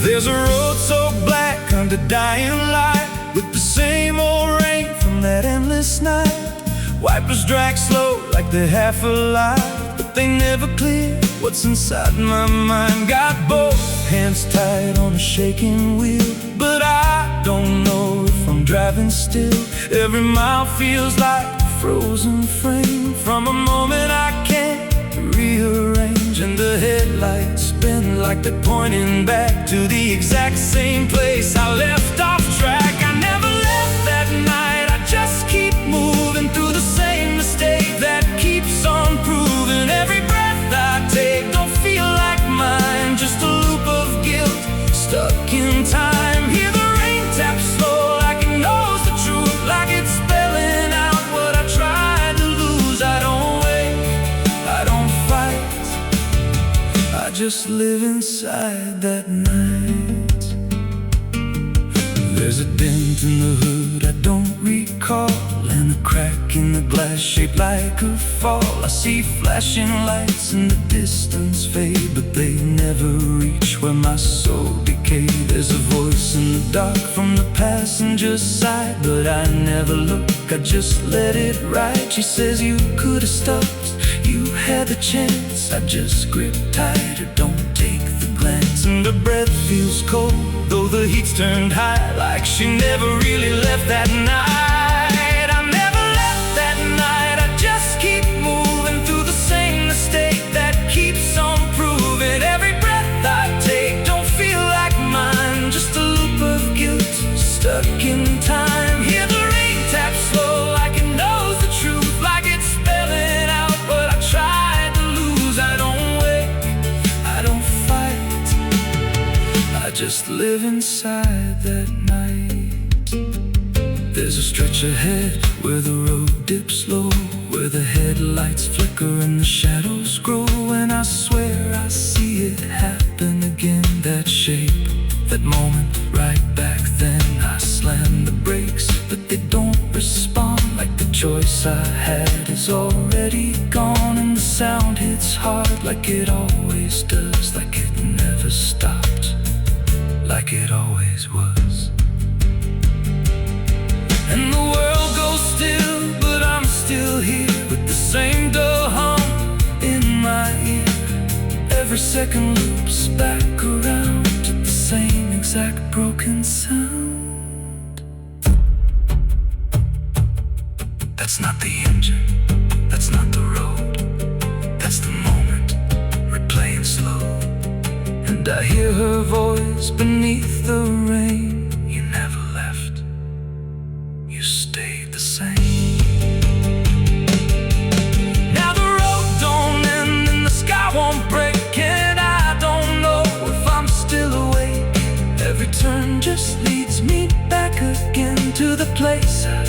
There's a road so black under dying light, with the same old rain from that endless night. Wipers drag slow like they're half alive, but they never clear what's inside my mind. Got both hands tied on a shaking wheel, but I don't know if I'm driving still. Every mile feels like a frozen frame from a moment I can't rearrange, and the headlights spin like they're pointing back to the exact same place I left off track. I never left that night, I just keep moving through the same mistake that keeps on proving. Every breath I take don't feel like mine, just a loop of guilt stuck in time. Hear the rain tap slow like it knows the truth, like it's spelling out what I tried to lose. I don't wake, I don't fight, I just live inside that night. There's a dent in the hood I don't recall, and a crack in the glass shaped like a fall. I see flashing lights in the distance fade, but they never reach where my soul decayed. There's a voice in the dark from the passenger side, but I never look, I just let it ride. She says you could have stopped, you had the chance. I just grip tighter, don't take the glance. And her breath feels cold, though the heat's turned high, like she never really left that night. I never left that night, I just keep moving
just live inside that night. There's a stretch ahead where the road dips low, where the headlights flicker and the shadows grow. And I swear I see it happen again. That shape, that moment, right back then. I slam the brakes, but they don't respond. Like the choice I had is already gone. And the sound hits hard like it always does. Like it never stopped, like it always was. And the world goes still, but I'm still here, with the same dull hum in my ear. Every second loops back around to the same exact broken sound. That's not the engine, that's not the road, that's the moment, replaying slow. And I hear her voice beneath the rain. You never left, you stayed the same. Now the road don't end and the sky won't break, and I don't know if I'm still awake. Every turn just leads me back again to the place I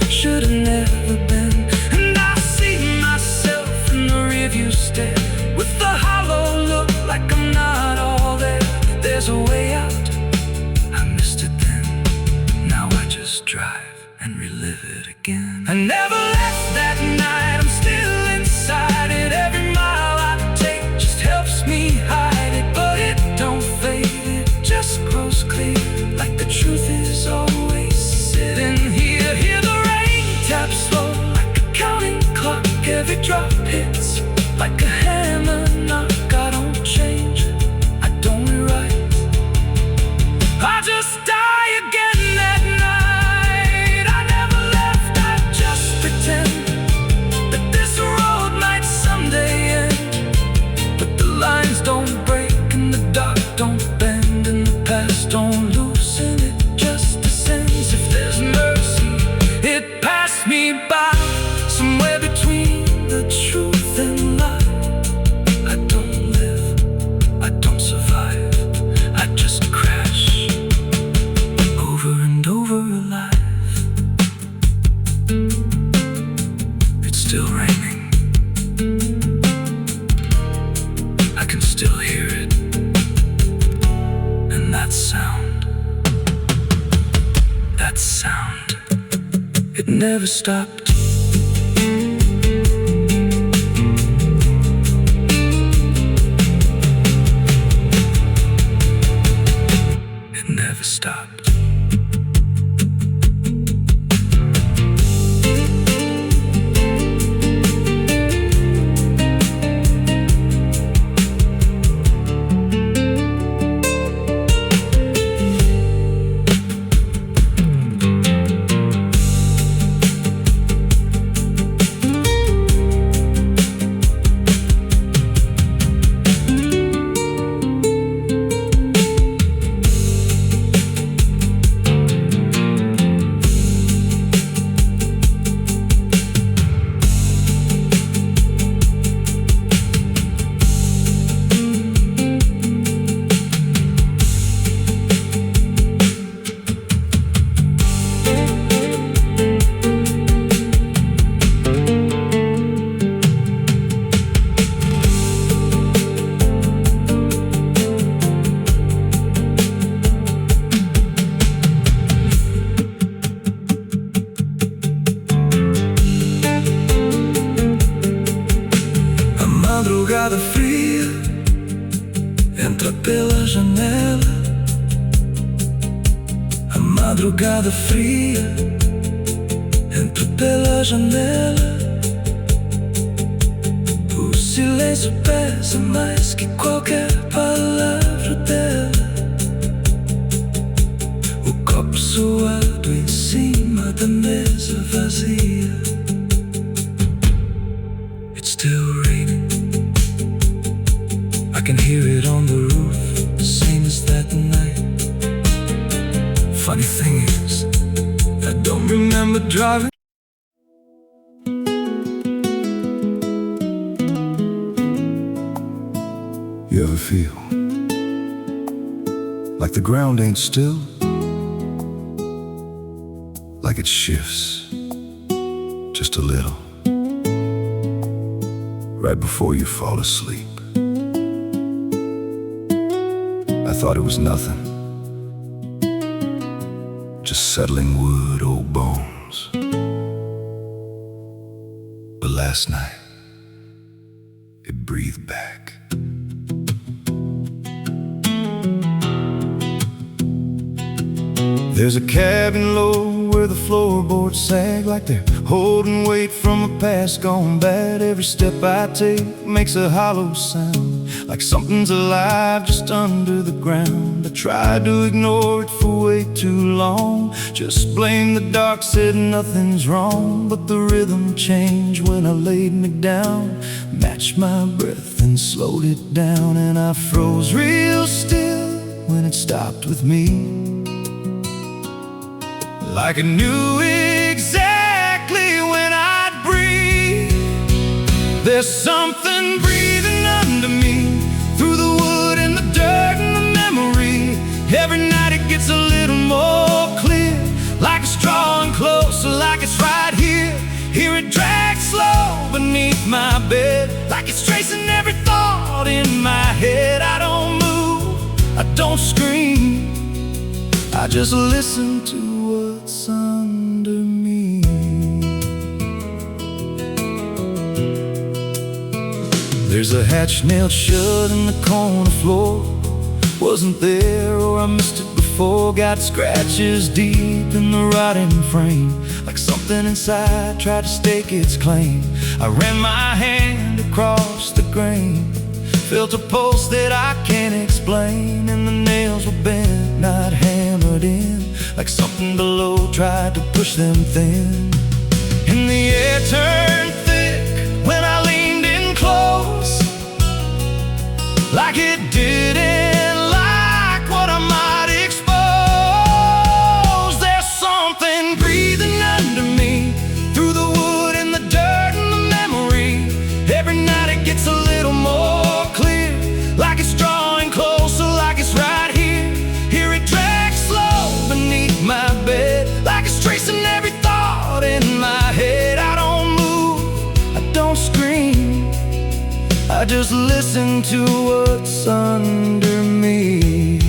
should have never been. And I see myself in the rearview stare, with the hollow look like I'm not all there. There's a way out, I missed it then. Now I just drive and relive it again. I never left that night, I'm still inside it. Every mile I take just helps me hide it, but it don't fade, it just grows clear. Like the truth is always sitting here. Hear the rain tap slow like a counting clock. Every drop hits like a hammer knock. I don't change, I don't rewrite, I just die again that night. I never left, I just pretend that this road might someday end. But the lines don't break and the dark don't bend, and the past don't loosen, it just descends. If there's mercy, it passed me by, somewhere between the truth and lie. I don't live, I don't survive, I just crash over and over alive. It's still raining, I can still hear it, and that sound, it never stopped. It never stopped. Madrugada fria entra pela janela. A madrugada fria entra pela janela. O silêncio pesa mais que qualquer palavra dela. O copo suado em cima da mesa vazia. It's still raining, I can hear it on the roof, same as that night. Funny thing is, I don't remember driving. You ever feel like the ground ain't still, like it shifts just a little right before you fall asleep. I thought it was nothing, just settling wood, old bones. But last night, it breathed back. There's a cabin low where the floorboards sag like they're holding weight from a past gone bad. Every step I take makes a hollow sound, like something's alive just under the ground. I tried to ignore it for way too long, just blamed the dark, said nothing's wrong. But the rhythm changed when I laid me down, matched my breath and slowed it down. And I froze real still when it stopped with me, like I knew exactly when I'd breathe. There's something breathing under me, through the wood and the dirt and the memory. Every night it gets a little more clear, like it's drawing closer, like it's right here. Hear it drag slow beneath my bed, like it's tracing every thought in my head. I don't move, I don't scream, I just listen to what's under me. There's a hatch nailed shut in the corner floor, wasn't there or I missed it before. Got scratches deep in the rotting frame, like something inside tried to stake its claim. I ran my hand across the grain, felt a pulse that I can't explain. And the nails were bent, not hammered in, like something below tried to push them thin. And the air turned thick when I leaned in close, like it didn't like what I might expose. There's something breathing under me, through the wood and the dirt and the memory. Every night it gets a little more clear, like it's drawing closer, like it's right here. Hear it drag slow beneath my bed, like it's tracing every thought in my head. I don't move, I don't scream, I just listen to what's under me.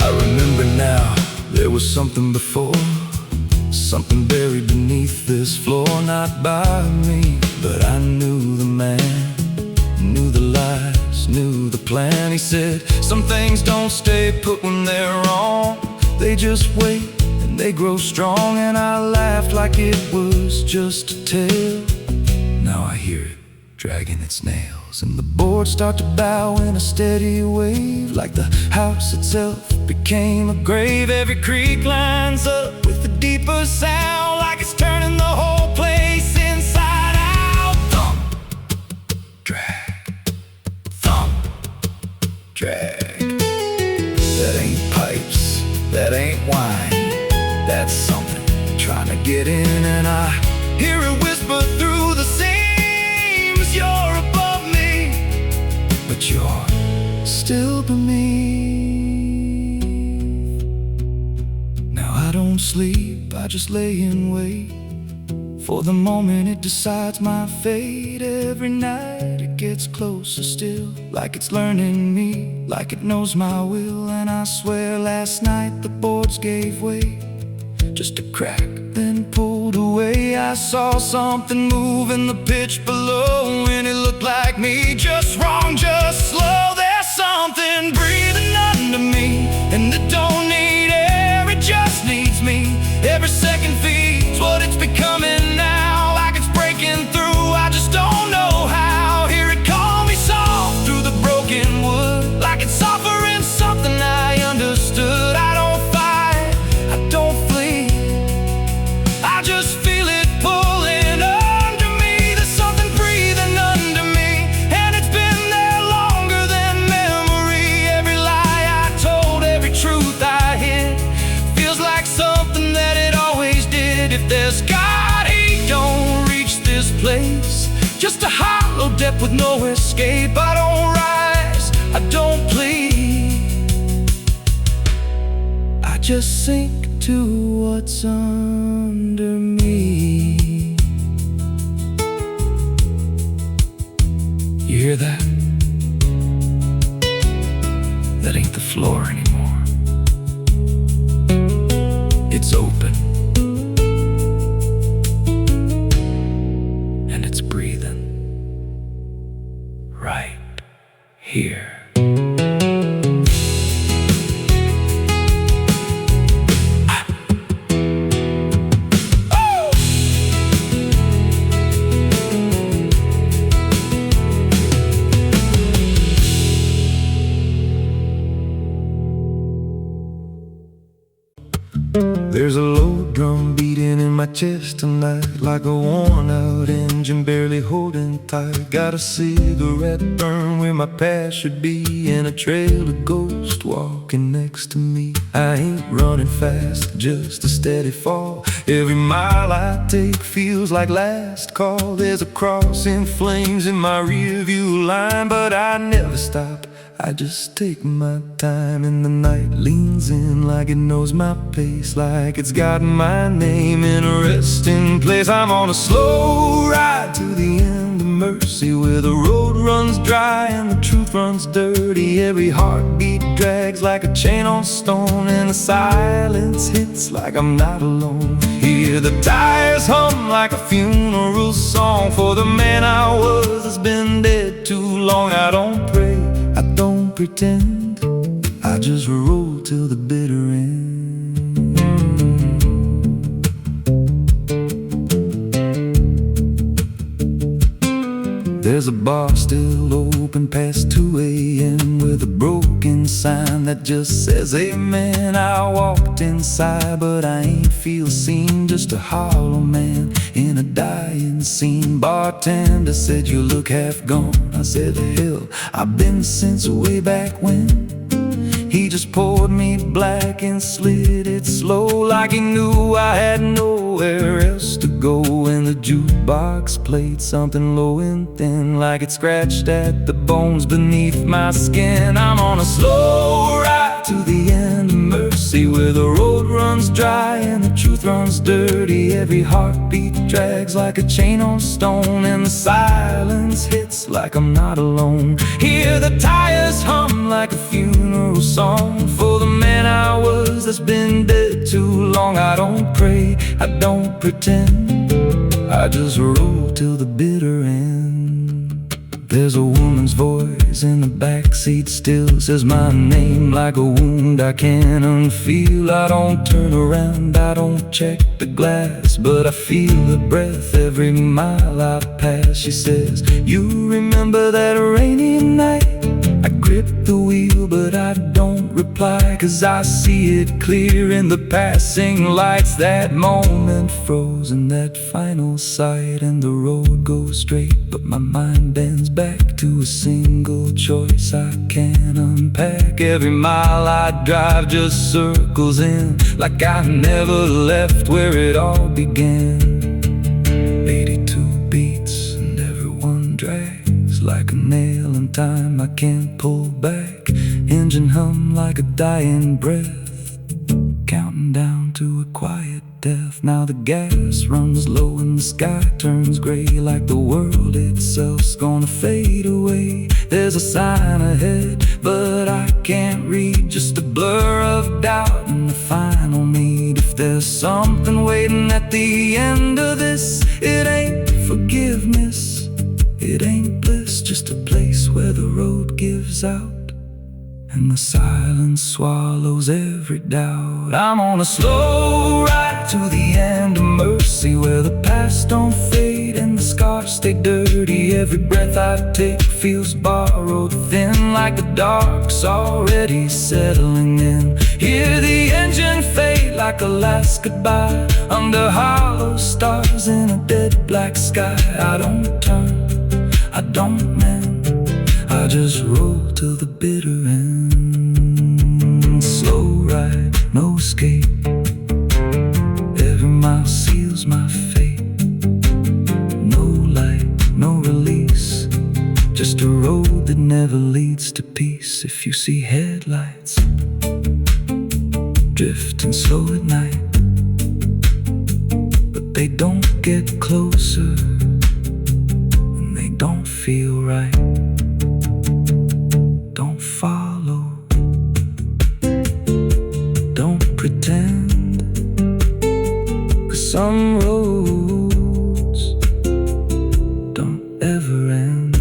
I remember now, there was something before, something buried beneath this floor. Not by me, but I knew the man, knew the lies, knew the plan. He said, some things don't stay put when they're wrong, they just wait and they grow strong. And I laughed like it was just a tale. Now I hear it dragging its nails, and the boards start to bow in a steady wave, like the house itself became a grave. Every creak lines up with a deeper sound, like it's turning the whole place inside out. Thump, drag, thump, drag. That ain't pipes, that ain't wine, that's something trying to get in. And I hear it whisper through the seams, you're above me, but you're still beneath. Now I don't sleep, I just lay in wait for the moment it decides my fate. Every night it gets closer still, like it's learning me, like it knows my will. And I swear last night the boards gave way, just a crack, then pulled away. I saw something move in the pitch below, and it looked like me, just wrong, just slow. There's something breathing under me, and it don't need air, it just needs me. Every second feeds what it's becoming now, like it's breaking through, I just don't know how. Hear it call me soft through the broken wood, like it's offering something I understood. I don't fight, I don't flee, I just feel it pulling under me. There's something breathing under me, and it's been there longer than memory. Every lie I told, every truth I hid, feels like something that it always did. If there's God, he don't reach this place, just a hollow depth with no escape. I don't rise, I don't plead,
just sink to what's under me. You hear that? That ain't the floor anymore. It's open. And it's breathing. Right here. There's a low drum beating in my chest tonight, like a worn-out engine barely holding tight. Got a cigarette burn where my past should be, and a trail of ghosts walking next to me. I ain't running fast, just a steady fall. Every mile I take feels like last call. There's a cross in flames in my rearview line, but I never stop. I just take my time, and the night leans in like it knows my pace, like it's got my name in a resting place. I'm on a slow ride to the end of mercy, where the road runs dry and the truth runs dirty. Every heartbeat drags like a chain on stone, and the silence hits like I'm not alone. Hear the tires hum like a funeral song for the man I was that's been dead too long. I don't pray, I don't pretend, I just roll till the bitter end. There's a bar still open past 2 a.m. with a broken sign that just says amen. I walked inside, but I ain't feel seen, just a hollow man in a dying scene. Bartender said, "You look half gone." I said, "Hell, I've been since way back when." He just poured me black and slid it slow, like he knew I had nowhere else to go. And the jukebox played something low and thin, like it scratched at the bones beneath my skin. I'm on a slow ride to the end of mercy, where the road runs dry and the truth runs dirty. Every heartbeat drags like a chain on stone, and the silence hits like I'm not alone. Hear the tires hum like a funeral song for the man I was that's been dead too long. I don't pray, I don't pretend, I just roll till the bitter end. There's a woman's voice in the backseat, still says my name like a wound I can't unfeel. I don't turn around, I don't check the glass, but I feel her breath every mile I pass. She says, "You remember that rainy night?" I grip the wheel, but I don't reply, 'cause I see it clear in the passing lights. That moment frozen, that final sight, and the road goes straight, but my mind bends back to a single choice I can't unpack. Every mile I drive just circles in, like I never left where it all began. 82 beats and everyone drags like a nail in time I can't pull back. Engine hum like a dying breath, counting down to a quiet death. Now the gas runs low and the sky turns gray, like the world itself's gonna fade away. There's a sign ahead, but I can't read, just a blur of doubt and the final need. If there's something waiting at the end of this, it ain't forgiveness, it ain't bliss, just a place where the road gives out and the silence swallows every doubt. I'm on a slow ride to the end of mercy, where the past don't fade and the scars stay dirty. Every breath I take feels borrowed thin, like the dark's already settling in. Hear the engine fade like a last goodbye, under hollow stars in a dead black sky. I don't turn, I don't mend, I just roll till the bitter end. Slow ride, no escape, every mile seals my fate. No light, no release, just a road that never leads to peace. If you see headlights drifting slow at night, but they don't get closer and they don't feel right. Don't follow, don't pretend, 'cause some roads don't ever end.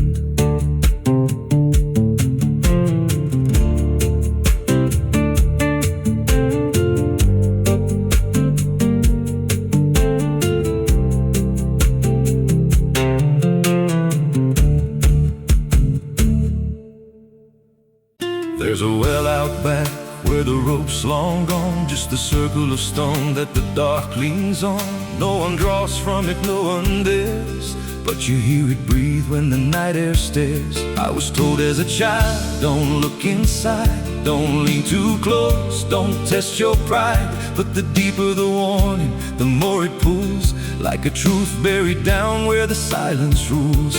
There's a well out back where the rope's long gone, just a circle of stone that the dark leans on. No one draws from it, no one dares, but you hear it breathe when the night air stares. I was told as a child, don't look inside, don't lean too close, don't test your pride. But the deeper the warning, the more it pulls, like a truth buried down where the silence rules.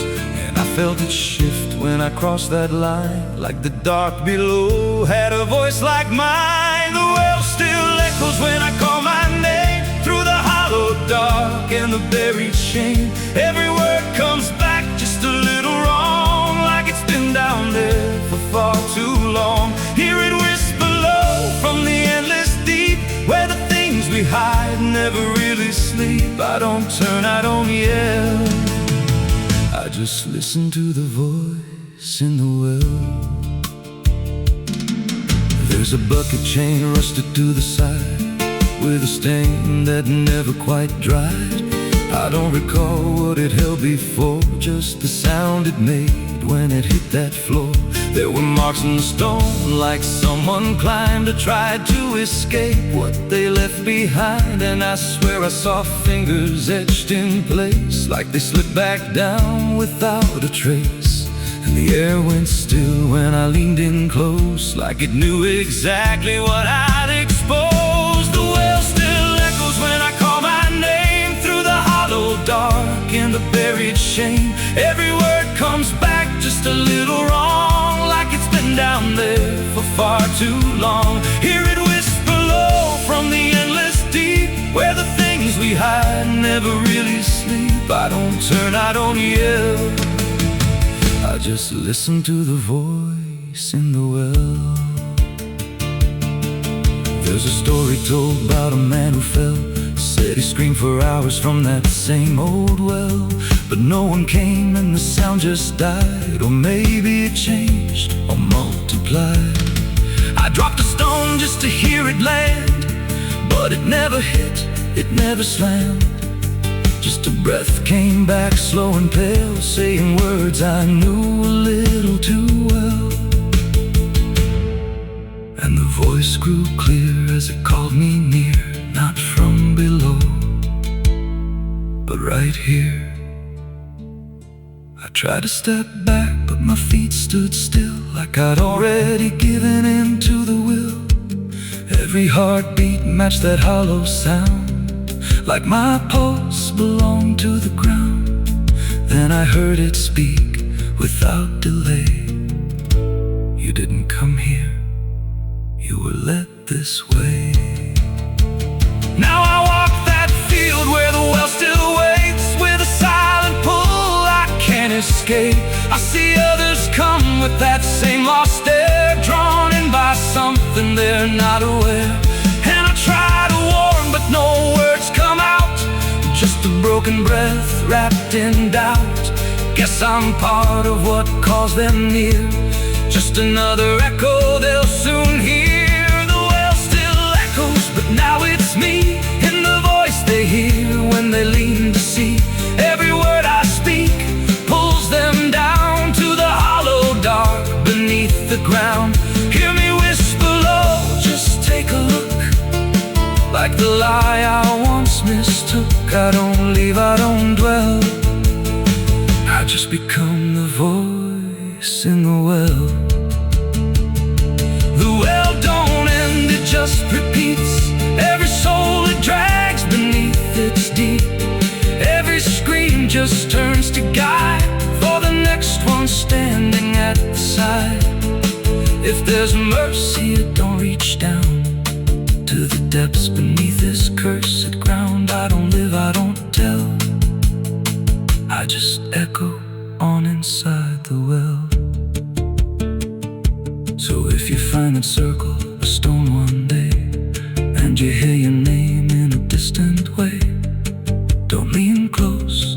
And I felt it shift when I crossed that line, like the dark below had a voice like mine. The well still echoes when I call my name, through the hollow dark and the buried shame. Every word comes back just a little wrong, like it's been down there for far too long. Hear it whisper low from the endless deep, where the things we hide never really sleep. I don't turn, I don't yell, I just listen to the voice in the well. There's a bucket chain rusted to the side, with a stain that never quite dried. I don't recall what it held before, just the sound it made when it hit that floor. There were marks in the stone, like someone climbed or tried to escape what they left behind. And I swear I saw fingers etched in place, like they slipped back down without a trace. And the air went still when I leaned in close, like it knew exactly what I'd exposed. The well still echoes when I call my name, through the hollow dark and the buried shame. Every word comes back just a little wrong, like it's been down there for far too long. Hear it whisper low from the endless deep, where the things we hide never really sleep. I don't turn, I don't yell, I just listen to the voice in the well. There's a story told about a man who fell, said he screamed for hours from that same old well, but no one came and the sound just died. Or maybe it changed or multiplied. I dropped a stone just to hear it land, but it never hit, it never slammed. Just a breath came back slow and pale, saying words I knew a little too well. And the voice grew clear as it called me near, not from below, but right here. I tried to step back, but my feet stood still, like I'd already given in to the will. Every heartbeat matched that hollow sound, like my pulse belonged to the ground. Then I heard it speak without delay. You didn't come here, you were led this way. Now I walk that field where the well still waits, with a silent pull I can't escape. I see others come with that same lost stare, drawn in by something they're not aware. And I try to warn, but no words come out, just a broken breath wrapped in doubt. Guess I'm part of what calls them near, just another echo they'll soon hear. The well still echoes, but now it's me, in the voice they hear when they lean to see. Every word I speak pulls them down to the hollow dark beneath the ground. Hear me whisper low, just take a look, like the lie I once mistook. I don't leave, I don't dwell, I just become the voice in the well. The well don't end, it just repeats. Every soul it drags beneath its deep. Every scream just turns to guide for the next one standing at the side. If there's mercy, it don't reach down to the depths beneath this cursed ground. I don't live, I don't tell, I just echo on inside the well. So if you find that circle of stone one day, and you hear your name in a distant way, don't lean close,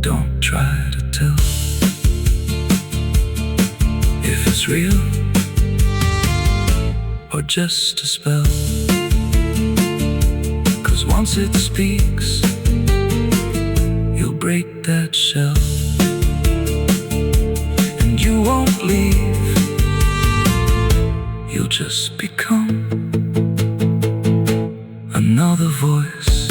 don't try to tell if it's real or just a spell. 'Cause once it speaks, you'll break that shell, and you won't leave, you'll just become another voice